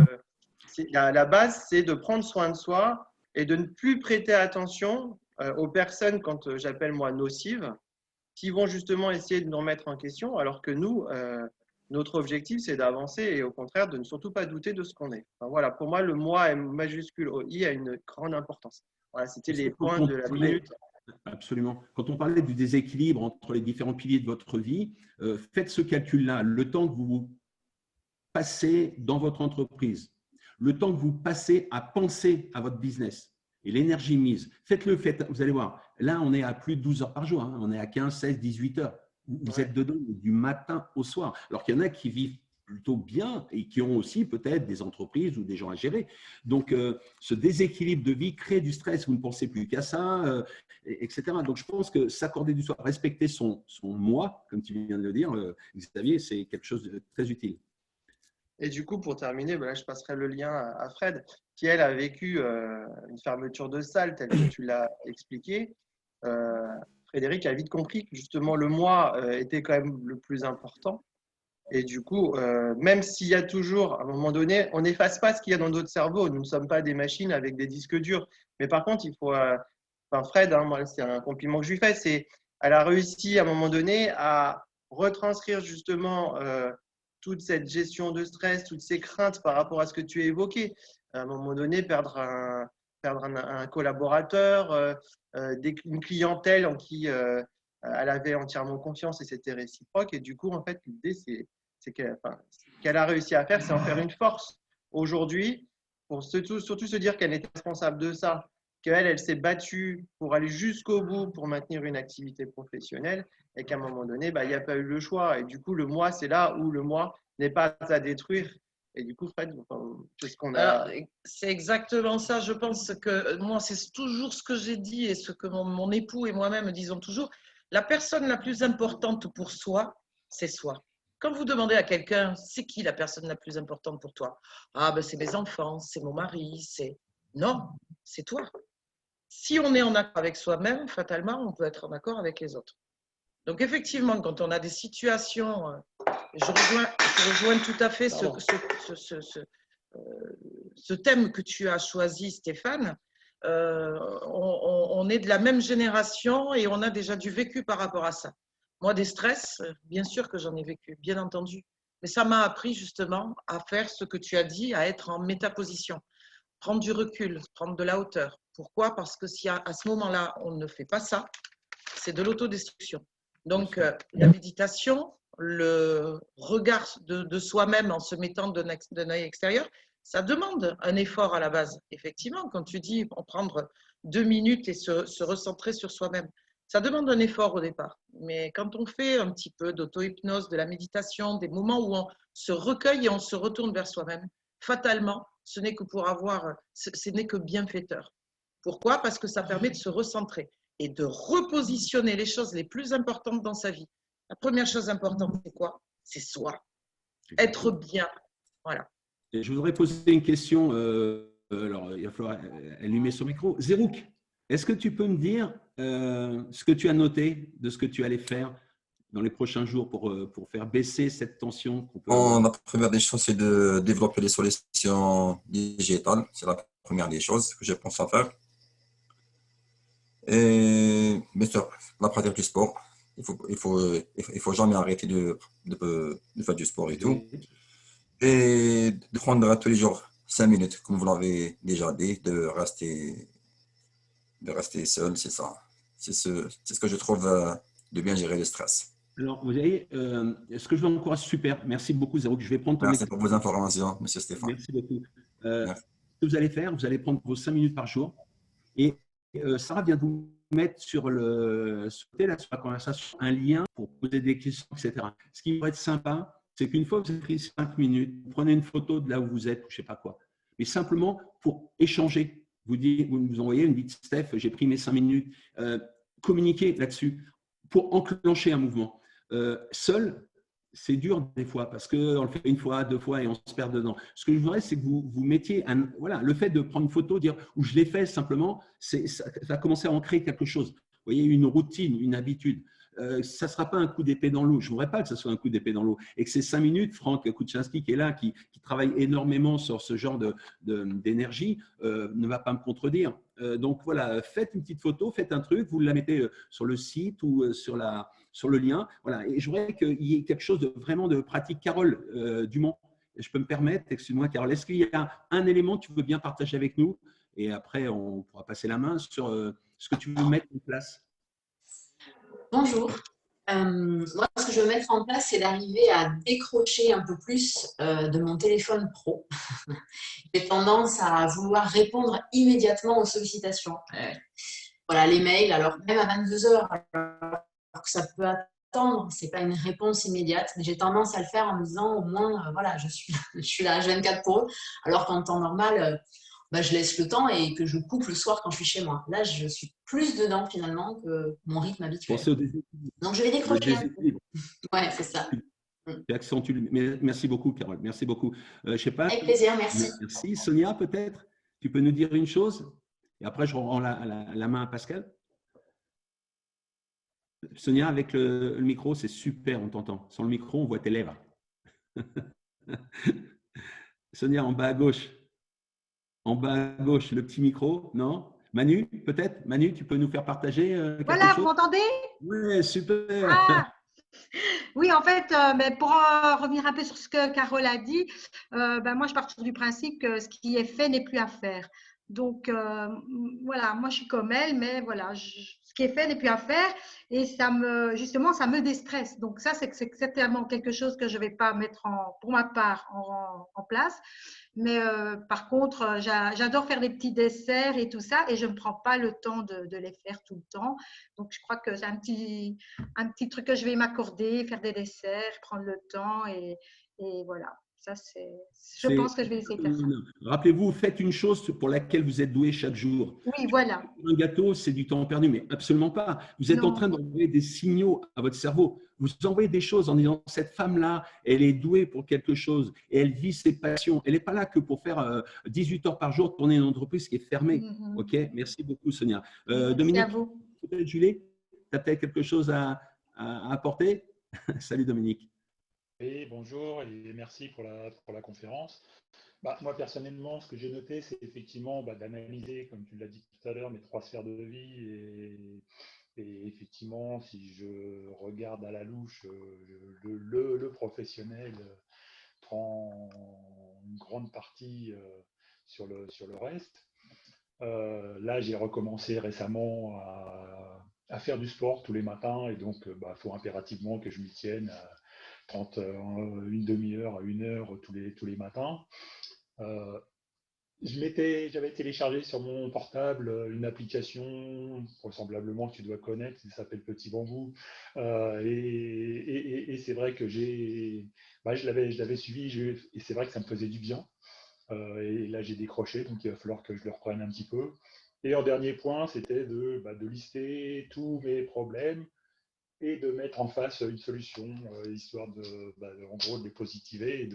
la base, c'est de prendre soin de soi et de ne plus prêter attention aux personnes, quand j'appelle moi nocives, qui vont justement essayer de nous remettre en question, alors que nous, notre objectif, c'est d'avancer et au contraire, de ne surtout pas douter de ce qu'on est. Enfin, voilà, pour moi, le moi M majuscule OI a une grande importance. Voilà, c'était les points de la minute. Absolument. Quand on parlait du déséquilibre entre les différents piliers de votre vie, faites ce calcul-là. Le temps que vous passez dans votre entreprise, le temps que vous passez à penser à votre business et l'énergie mise, faites-le. Vous allez voir, là, on est à plus de 12 heures par jour. Hein. On est à 15, 16, 18 heures. Vous êtes dedans du matin au soir. Alors qu'il y en a qui vivent plutôt bien et qui ont aussi peut-être des entreprises ou des gens à gérer. Donc, ce déséquilibre de vie crée du stress. Vous ne pensez plus qu'à ça, etc. Donc, je pense que s'accorder du soir, respecter son moi, comme tu viens de le dire, Xavier, c'est quelque chose de très utile. Et du coup, pour terminer, là, je passerai le lien à Fred, qui, elle, a vécu une fermeture de salle, telle que tu l'as expliqué. Frédéric a vite compris que justement le moi était quand même le plus important. Et du coup, même s'il y a toujours, à un moment donné, on n'efface pas ce qu'il y a dans notre cerveau. Nous ne sommes pas des machines avec des disques durs. Mais par contre, il faut… enfin, Fred, hein, moi, c'est un compliment que je lui fais, c'est elle a réussi à un moment donné à retranscrire justement toute cette gestion de stress, toutes ces craintes par rapport à ce que tu as évoqué. À un moment donné, perdre un collaborateur, une clientèle en qui elle avait entièrement confiance et c'était réciproque. Et du coup, en fait, l'idée, c'est qu'elle a réussi à faire, c'est en faire une force aujourd'hui pour surtout se dire qu'elle est responsable de ça, qu'elle elle s'est battue pour aller jusqu'au bout pour maintenir une activité professionnelle et qu'à un moment donné, il n'y a pas eu le choix. Et du coup, le moi, c'est là où le moi n'est pas à détruire. Et du coup, Fred, qu'est-ce qu'on a… C'est exactement ça. Je pense que moi, c'est toujours ce que j'ai dit et ce que mon époux et moi-même disons toujours. La personne la plus importante pour soi, c'est soi. Quand vous demandez à quelqu'un, c'est qui la personne la plus importante pour toi? Ah, ben c'est mes enfants, c'est mon mari, c'est… Non, c'est toi. Si on est en accord avec soi-même, fatalement, on peut être en accord avec les autres. Donc, effectivement, quand on a des situations, je rejoins tout à fait ce thème que tu as choisi, Stéphane. On est de la même génération et on a déjà du vécu par rapport à ça. Moi, des stress, bien sûr que j'en ai vécu, bien entendu. Mais ça m'a appris justement à faire ce que tu as dit, à être en métaposition, prendre du recul, prendre de la hauteur. Pourquoi? Parce que si à ce moment-là, on ne fait pas ça, c'est de l'autodestruction. Donc, la méditation, le regard de soi-même en se mettant d'un œil extérieur, ça demande un effort à la base. Effectivement, quand tu dis prendre 2 minutes et se recentrer sur soi-même, ça demande un effort au départ. Mais quand on fait un petit peu d'auto-hypnose, de la méditation, des moments où on se recueille et on se retourne vers soi-même, fatalement, ce n'est que bienfaiteur. Pourquoi? Parce que ça permet de se recentrer et de repositionner les choses les plus importantes dans sa vie. La première chose importante, c'est quoi? C'est soi. Être bien. Voilà. Et je voudrais poser une question. Alors, il va falloir allumer son micro. Zerouk, est-ce que tu peux me dire ce que tu as noté de ce que tu allais faire dans les prochains jours pour faire baisser cette tension qu'on peut avoir? La première des choses, c'est de développer les solutions digitales. C'est la première des choses que je pense à faire. Et bien sûr, la pratique du sport. Il faut jamais arrêter de faire du sport et tout. Et de prendre tous les jours 5 minutes, comme vous l'avez déjà dit, de rester seul, c'est ça. C'est ce que je trouve de bien gérer le stress. Alors, vous voyez, ce que je vous encourage, super. Merci beaucoup, Zerouk. Je vais prendre ton Merci pour vos informations, monsieur Stéphane. Merci beaucoup. Ce que vous allez faire, vous allez prendre vos 5 minutes par jour. Et Sarah vient de vous mettre sur la conversation un lien pour poser des questions, etc. Ce qui pourrait être sympa, c'est qu'une fois que vous avez pris 5 minutes, vous prenez une photo de là où vous êtes, je ne sais pas quoi, mais simplement pour échanger. Vous nous envoyez, vous me dites, Steph, j'ai pris mes 5 minutes, communiquer là-dessus pour enclencher un mouvement. Seul, c'est dur des fois parce qu'on le fait 1 fois, 2 fois et on se perd dedans. Ce que je voudrais, c'est que vous mettiez le fait de prendre une photo, dire où je l'ai fait simplement, ça va commencer à en créer quelque chose. Vous voyez, une routine, une habitude. Ça ne sera pas un coup d'épée dans l'eau. Je ne voudrais pas que ce soit un coup d'épée dans l'eau. Et que ces 5 minutes, Franck Kuczynski qui est là, qui travaille énormément sur ce genre d'énergie, ne va pas me contredire. Donc voilà, faites une petite photo, faites un truc, vous la mettez sur le site ou sur le lien. Voilà. Et je voudrais qu'il y ait quelque chose vraiment de pratique. Carole Dumont, je peux me permettre, excuse-moi Carole, est-ce qu'il y a un élément que tu veux bien partager avec nous? Et après, on pourra passer la main sur ce que tu veux mettre en place. Bonjour. Moi, ce que je veux mettre en place, c'est d'arriver à décrocher un peu plus de mon téléphone pro. J'ai tendance à vouloir répondre immédiatement aux sollicitations. Voilà, les mails, alors même à 22 heures, alors que ça peut attendre, c'est pas une réponse immédiate. J'ai tendance à le faire en me disant au moins, voilà, je suis là H24 pour eux. Alors qu'en temps normal, je laisse le temps et que je coupe le soir quand je suis chez moi. Là, je suis plus dedans finalement que mon rythme habituel. Donc, je vais décrocher un peu. Ouais, c'est ça. Merci beaucoup, Carole. Merci beaucoup. Je sais pas. Avec plaisir, merci. Merci. Sonia, peut-être, tu peux nous dire une chose? Et après, je rends la main à Pascal. Sonia, avec le micro, c'est super, on t'entend. Sans le micro, on voit tes lèvres. Sonia, en bas à gauche. En bas à gauche, le petit micro, non? Manu, peut-être? Manu, tu peux nous faire partager quelque chose? Vous m'entendez? Oui, super. Oui, en fait, mais pour revenir un peu sur ce que Carole a dit, moi, je pars du principe que ce qui est fait n'est plus à faire. Donc, voilà, moi, je suis comme elle, mais voilà, ce qui est fait n'est plus à faire et justement, ça me déstresse. Donc, ça, c'est certainement quelque chose que je ne vais pas mettre, pour ma part, en place. Mais par contre, j'adore faire des petits desserts et tout ça et je ne prends pas le temps de les faire tout le temps. Donc, je crois que c'est un petit truc que je vais m'accorder, faire des desserts, prendre le temps et voilà. Ça, je pense que je vais essayer de faire ça. Rappelez-vous, faites une chose pour laquelle vous êtes doué chaque jour. Oui, voilà. Un gâteau, c'est du temps perdu, mais absolument pas. Vous êtes en train d'envoyer des signaux à votre cerveau. Vous envoyez des choses en disant cette femme-là, elle est douée pour quelque chose et elle vit ses passions. Elle n'est pas là que pour faire 18 heures par jour, tourner une entreprise qui est fermée. Ok, merci beaucoup, Sonia. Dominique, peut-être Julie, tu as peut-être quelque chose à apporter? Salut, Dominique. Oui, bonjour et merci pour la conférence. Moi, personnellement, ce que j'ai noté, c'est effectivement d'analyser, comme tu l'as dit tout à l'heure, mes 3 sphères de vie. Et effectivement, si je regarde à la louche, le professionnel prend une grande partie sur le reste. Là, j'ai recommencé récemment à faire du sport tous les matins et donc il faut impérativement que je m'y tienne une demi-heure à 1 heure tous les matins. J'avais téléchargé sur mon portable une application, vraisemblablement que tu dois connaître, qui s'appelle Petit Bambou. Et c'est vrai que je l'avais suivi et c'est vrai que ça me faisait du bien. Et là, j'ai décroché, donc il va falloir que je le reprenne un petit peu. Et en dernier point, c'était de lister tous mes problèmes et de mettre en face une solution, histoire en gros de les positiver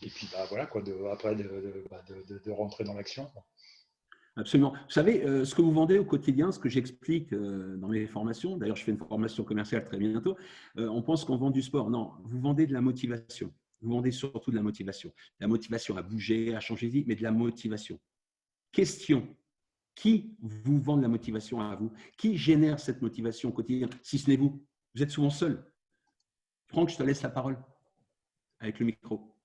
et puis voilà quoi, après de rentrer dans l'action. Absolument. Vous savez, ce que vous vendez au quotidien, ce que j'explique dans mes formations, d'ailleurs je fais une formation commerciale très bientôt, on pense qu'on vend du sport. Non, vous vendez de la motivation. Vous vendez surtout de la motivation. La motivation à bouger, à changer de vie, mais de la motivation. Question. Qui vous vend de la motivation à vous? Qui génère cette motivation au quotidien, si ce n'est vous? Vous êtes souvent seul. Franck, je te laisse la parole avec le micro.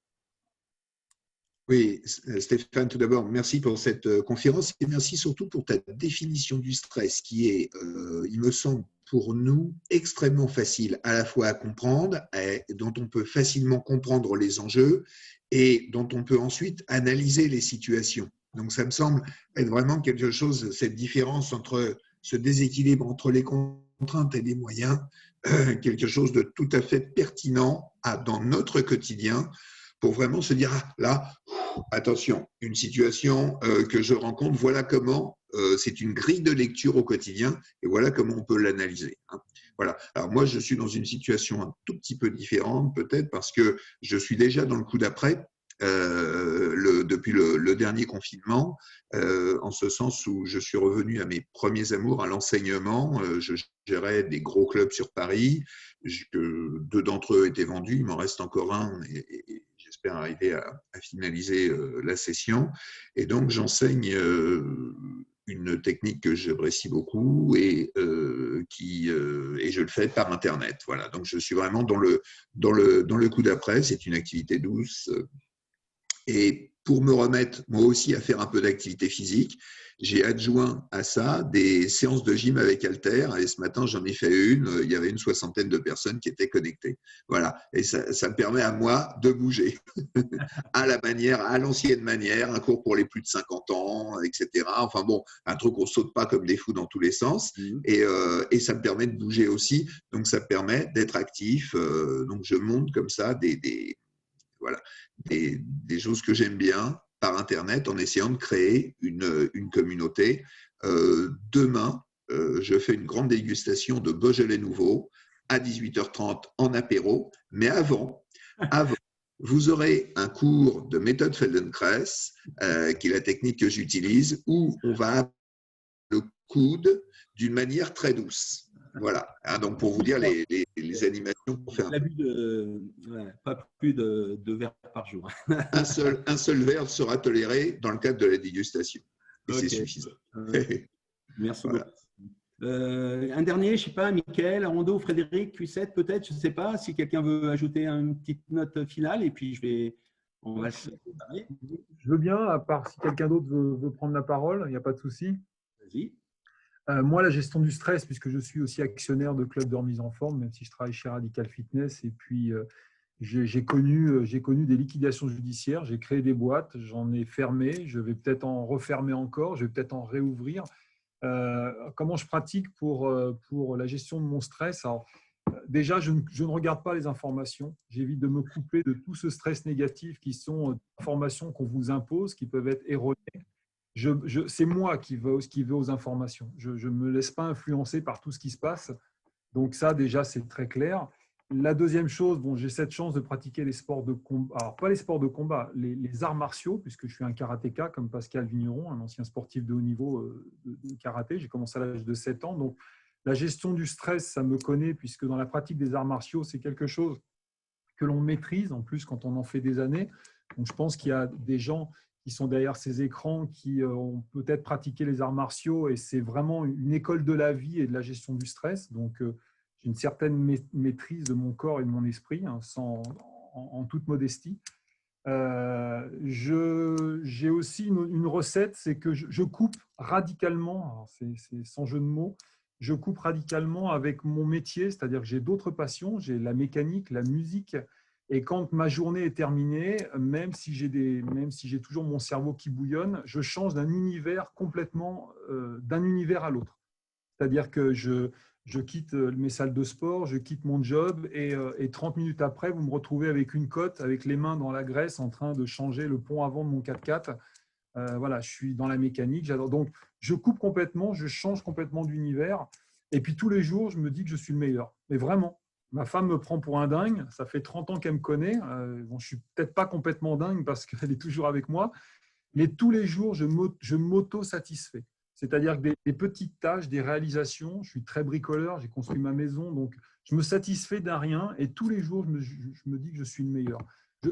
Oui, Stéphane, tout d'abord, merci pour cette conférence et merci surtout pour ta définition du stress qui est, il me semble, pour nous extrêmement facile à la fois à comprendre, dont on peut facilement comprendre les enjeux et dont on peut ensuite analyser les situations. Donc, ça me semble être vraiment quelque chose, cette différence entre ce déséquilibre entre les contraintes et les moyens, quelque chose de tout à fait pertinent dans notre quotidien pour vraiment se dire, là, attention, une situation que je rencontre, voilà comment, c'est une grille de lecture au quotidien et voilà comment on peut l'analyser. Voilà. Alors moi, je suis dans une situation un tout petit peu différente peut-être parce que je suis déjà dans le coup d'après. Depuis le dernier confinement, en ce sens où je suis revenu à mes premiers amours, à l'enseignement. Je gérais des gros clubs sur Paris, 2 d'entre eux étaient vendus, il m'en reste encore un et j'espère arriver à finaliser la session. Et donc, j'enseigne une technique que j'apprécie beaucoup et je le fais par Internet. Voilà. Donc, je suis vraiment dans le coup d'après. C'est une activité douce. Et pour me remettre moi aussi à faire un peu d'activité physique, j'ai adjoint à ça des séances de gym avec haltères. Et ce matin, j'en ai fait une. Il y avait une 60aine de personnes qui étaient connectées. Voilà. Et ça me permet à moi de bouger à l'ancienne manière, un cours pour les plus de 50 ans, etc. Enfin bon, un truc qu'on ne saute pas comme des fous dans tous les sens. Et ça me permet de bouger aussi. Donc, ça me permet d'être actif. Donc, je monte comme ça voilà, des choses que j'aime bien par Internet en essayant de créer une communauté. Demain, je fais une grande dégustation de Beaujolais Nouveau à 18h30 en apéro. Mais avant, vous aurez un cours de méthode Feldenkrais, qui est la technique que j'utilise, où on va appuyer le coude d'une manière très douce. Voilà, donc pour vous dire les animations pour faire. L'abus pas plus de 2 verres par jour. un seul verre sera toléré dans le cadre de la dégustation. Et c'est suffisant. Merci beaucoup. Un dernier, je ne sais pas, Mickaël, Arando, Frédéric, Cuissette, peut-être, je ne sais pas, si quelqu'un veut ajouter une petite note finale, et puis on va se séparer. Je veux bien, à part si quelqu'un d'autre veut prendre la parole, il n'y a pas de souci. Vas-y. Moi, la gestion du stress, puisque je suis aussi actionnaire de club de remise en forme, même si je travaille chez Radical Fitness, et puis j'ai connu des liquidations judiciaires, j'ai créé des boîtes, j'en ai fermé, je vais peut-être en refermer encore, je vais peut-être en réouvrir. Comment je pratique pour la gestion de mon stress? Alors, déjà, je ne regarde pas les informations, j'évite de me couper de tout ce stress négatif qui sont des informations qu'on vous impose, qui peuvent être erronées. C'est moi qui vais aux informations. Je ne me laisse pas influencer par tout ce qui se passe. Donc ça, déjà, c'est très clair. La deuxième chose, j'ai cette chance de pratiquer les sports de combat. Alors, pas les sports de combat, les arts martiaux, puisque je suis un karatéka comme Pascal Vigneron, un ancien sportif de haut niveau de karaté. J'ai commencé à l'âge de 7 ans. Donc, la gestion du stress, ça me connaît, puisque dans la pratique des arts martiaux, c'est quelque chose que l'on maîtrise, en plus, quand on en fait des années. Donc, je pense qu'il y a des gens qui sont derrière ces écrans, qui ont peut-être pratiqué les arts martiaux, et c'est vraiment une école de la vie et de la gestion du stress. Donc, j'ai une certaine maîtrise de mon corps et de mon esprit, hein, en toute modestie. J'ai aussi une recette, c'est que je coupe radicalement, c'est sans jeu de mots, je coupe radicalement avec mon métier, c'est-à-dire que j'ai d'autres passions, j'ai la mécanique, la musique. Et quand ma journée est terminée, même si j'ai toujours mon cerveau qui bouillonne, je change d'un univers complètement, d'un univers à l'autre. C'est-à-dire que je quitte mes salles de sport, je quitte mon job et 30 minutes après, vous me retrouvez avec une cote, avec les mains dans la graisse, en train de changer le pont avant de mon 4x4. Voilà, je suis dans la mécanique, j'adore. Donc, je coupe complètement, je change complètement d'univers. Et puis, tous les jours, je me dis que je suis le meilleur. Mais vraiment. Ma femme me prend pour un dingue, ça fait 30 ans qu'elle me connaît. Je ne suis peut-être pas complètement dingue parce qu'elle est toujours avec moi, mais tous les jours, je m'auto-satisfais. C'est-à-dire que des petites tâches, des réalisations, je suis très bricoleur, j'ai construit ma maison, donc je me satisfais d'un rien et tous les jours, je me dis que je suis le meilleur.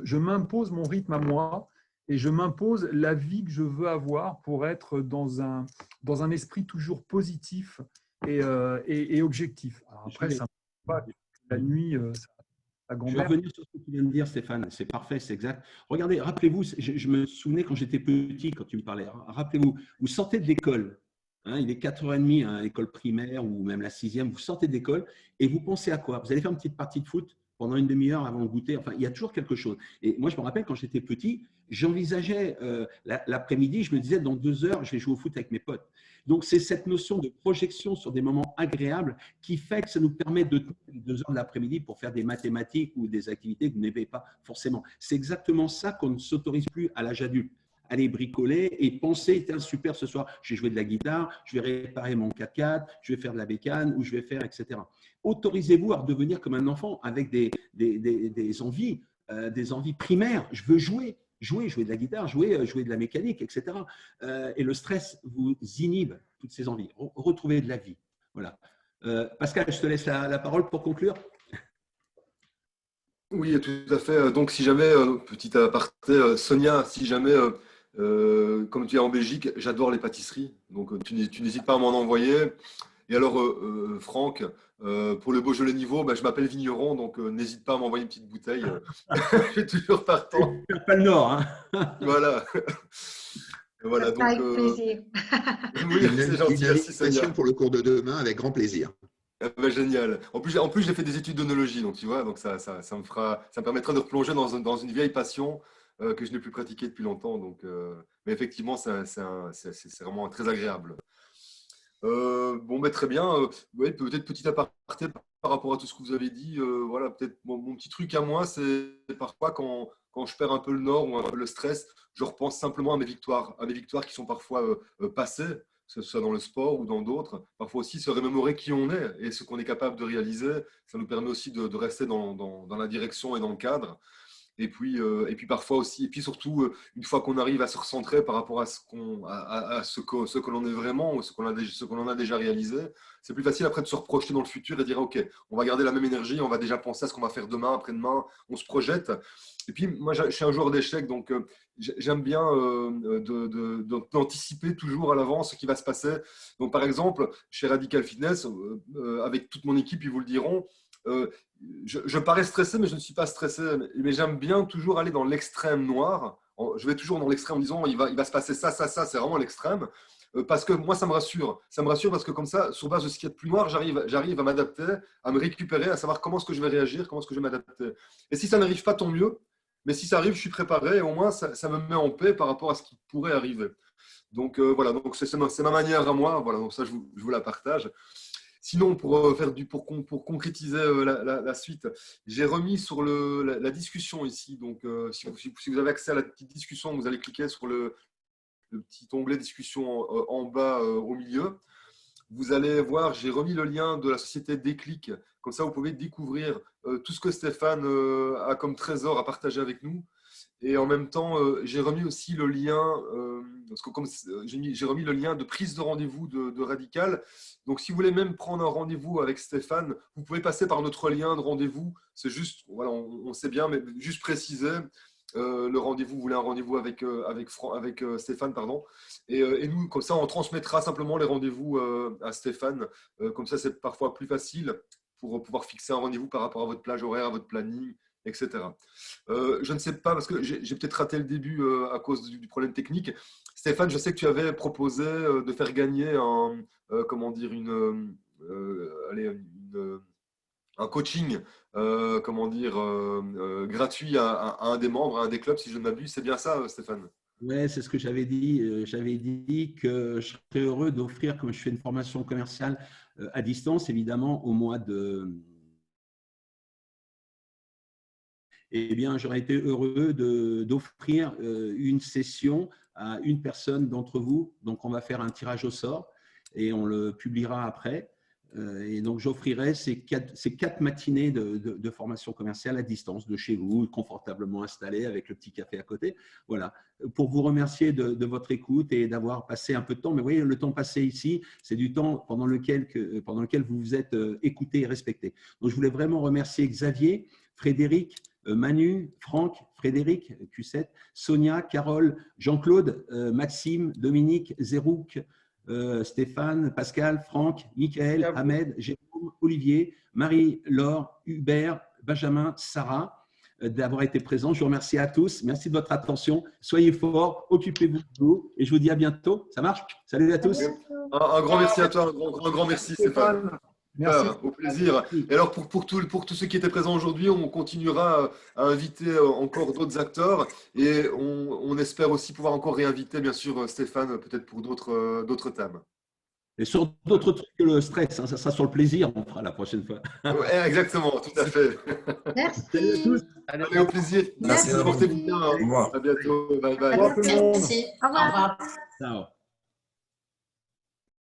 Je m'impose mon rythme à moi et je m'impose la vie que je veux avoir pour être dans un esprit toujours positif et objectif. Alors après, ça ne va pas. La nuit, ça Je vais revenir sur ce que tu viens de dire, Stéphane. C'est parfait, c'est exact. Regardez, rappelez-vous, je me souvenais quand j'étais petit, quand tu me parlais, rappelez-vous, vous sortez de l'école, hein, il est 4h30, hein, l'école primaire ou même la 6e, vous sortez de l'école et vous pensez à quoi? Vous allez faire une petite partie de foot pendant une demi-heure avant de goûter. Enfin, il y a toujours quelque chose. Et moi, je me rappelle, quand j'étais petit, j'envisageais l'après-midi, je me disais, dans 2 heures, je vais jouer au foot avec mes potes. Donc, c'est cette notion de projection sur des moments agréables qui fait que ça nous permet de tenir les 2 heures de l'après-midi pour faire des mathématiques ou des activités que vous n'aimez pas forcément. C'est exactement ça qu'on ne s'autorise plus à l'âge adulte. Aller bricoler et penser, tiens, super, ce soir, je vais jouer de la guitare, je vais réparer mon 4x4, je vais faire de la bécane ou je vais faire, etc. Autorisez-vous à redevenir comme un enfant avec des envies primaires. Je veux jouer de la guitare, jouer de la mécanique, etc. Et le stress vous inhibe toutes ces envies. Retrouvez de la vie. Voilà. Pascal, je te laisse la parole pour conclure. Oui, tout à fait. Donc, si jamais, petit aparté, Sonia, si jamais, comme tu es en Belgique, j'adore les pâtisseries. Donc, tu n'hésites pas à m'en envoyer. Et alors, Franck, pour le Beaujolais niveau, bah, je m'appelle Vigneron, donc n'hésite pas à m'envoyer une petite bouteille. Je suis toujours partant. Pas le Nord. Hein. Voilà. Voilà, donc, avec plaisir. Oui, c'est gentil, merci Sonia. Pour le cours de demain, avec grand plaisir. Ah bah, génial. En plus, j'ai fait des études d'œnologie, donc tu vois, donc ça me permettra de replonger dans une vieille passion que je n'ai plus pratiquée depuis longtemps. Donc, mais effectivement, c'est vraiment très agréable. Bon, ben, très bien. Ouais, peut-être petit aparté par rapport à tout ce que vous avez dit. Voilà, peut-être mon petit truc à moi, c'est parfois quand je perds un peu le nord ou un peu le stress, je repense simplement à mes victoires qui sont parfois passées, que ce soit dans le sport ou dans d'autres. Parfois aussi se remémorer qui on est et ce qu'on est capable de réaliser. Ça nous permet aussi de rester dans la direction et dans le cadre. Et puis parfois aussi, et puis surtout, une fois qu'on arrive à se recentrer par rapport à ce que l'on est vraiment ou ce qu'on a déjà réalisé, c'est plus facile après de se reprojeter dans le futur et dire ok, on va garder la même énergie, on va déjà penser à ce qu'on va faire demain, après-demain, on se projette. Et puis moi, je suis un joueur d'échecs, donc j'aime bien d'anticiper toujours à l'avance ce qui va se passer. Donc par exemple, chez Radical Fitness, avec toute mon équipe, ils vous le diront, je parais stressé, mais je ne suis pas stressé. Mais j'aime bien toujours aller dans l'extrême noir. Je vais toujours dans l'extrême en disant il va se passer ça, c'est vraiment l'extrême. Parce que moi, ça me rassure. Ça me rassure parce que comme ça, sur base de ce qu'il y a de plus noir, j'arrive à m'adapter, à me récupérer, à savoir comment est-ce que je vais réagir, comment est-ce que je vais m'adapter. Et si ça n'arrive pas, tant mieux. Mais si ça arrive, je suis préparé et au moins, ça me met en paix par rapport à ce qui pourrait arriver. Donc voilà, donc c'est ma manière à moi. Voilà, donc ça, je vous la partage. Sinon, pour concrétiser la suite, j'ai remis sur la discussion ici. Donc, si vous avez accès à la petite discussion, vous allez cliquer sur le petit onglet discussion en bas au milieu. Vous allez voir, j'ai remis le lien de la société Déclic. Comme ça, vous pouvez découvrir tout ce que Stéphane a comme trésor à partager avec nous. Et en même temps, j'ai remis aussi le lien, j'ai remis le lien de prise de rendez-vous de Radical. Donc, si vous voulez même prendre un rendez-vous avec Stéphane, vous pouvez passer par notre lien de rendez-vous. C'est juste, voilà, on sait bien, mais juste préciser le rendez-vous. Vous voulez un rendez-vous avec Stéphane, pardon. Et nous, comme ça, on transmettra simplement les rendez-vous à Stéphane. Comme ça, c'est parfois plus facile pour pouvoir fixer un rendez-vous par rapport à votre plage horaire, à votre planning, etc. Je ne sais pas, parce que j'ai peut-être raté le début à cause du problème technique. Stéphane, je sais que tu avais proposé de faire gagner un coaching gratuit à un des membres, à un des clubs, si je ne m'abuse. C'est bien ça, Stéphane? Oui, c'est ce que j'avais dit. J'avais dit que je serais heureux d'offrir, comme je fais une formation commerciale à distance, évidemment, au mois de… Eh bien, j'aurais été heureux d'offrir une session à une personne d'entre vous. Donc, on va faire un tirage au sort et on le publiera après. Et donc, j'offrirai ces quatre matinées de formation commerciale à distance, de chez vous, confortablement installé avec le petit café à côté. Voilà, pour vous remercier de votre écoute et d'avoir passé un peu de temps. Mais vous voyez, le temps passé ici, c'est du temps pendant lequel vous vous êtes écouté et respecté. Donc, je voulais vraiment remercier Xavier, Frédéric, Manu, Franck, Frédéric, Q7, Sonia, Carole, Jean-Claude, Maxime, Dominique, Zérouk, Stéphane, Pascal, Franck, Michael, Ahmed, Jérôme, Olivier, Marie-Laure, Hubert, Benjamin, Sarah, d'avoir été présents. Je vous remercie à tous. Merci de votre attention. Soyez forts, occupez-vous de vous et je vous dis à bientôt. Ça marche? Salut à tous. Un grand merci à toi, un grand merci Stéphane. Merci. Au plaisir. Et alors, pour tous ceux qui étaient présents aujourd'hui, on continuera à inviter encore d'autres acteurs et on espère aussi pouvoir encore réinviter, bien sûr, Stéphane, peut-être pour d'autres thèmes. Et sur d'autres trucs que le stress, hein, ça sera sur le plaisir, on fera la prochaine fois. Ouais, exactement, tout à fait. Merci. Salut à tous. Allez, au plaisir. Merci à vous. Portez-vous bien. Au revoir. À bientôt. Bye bye. Au revoir tout le monde. Merci. Au revoir. Ciao.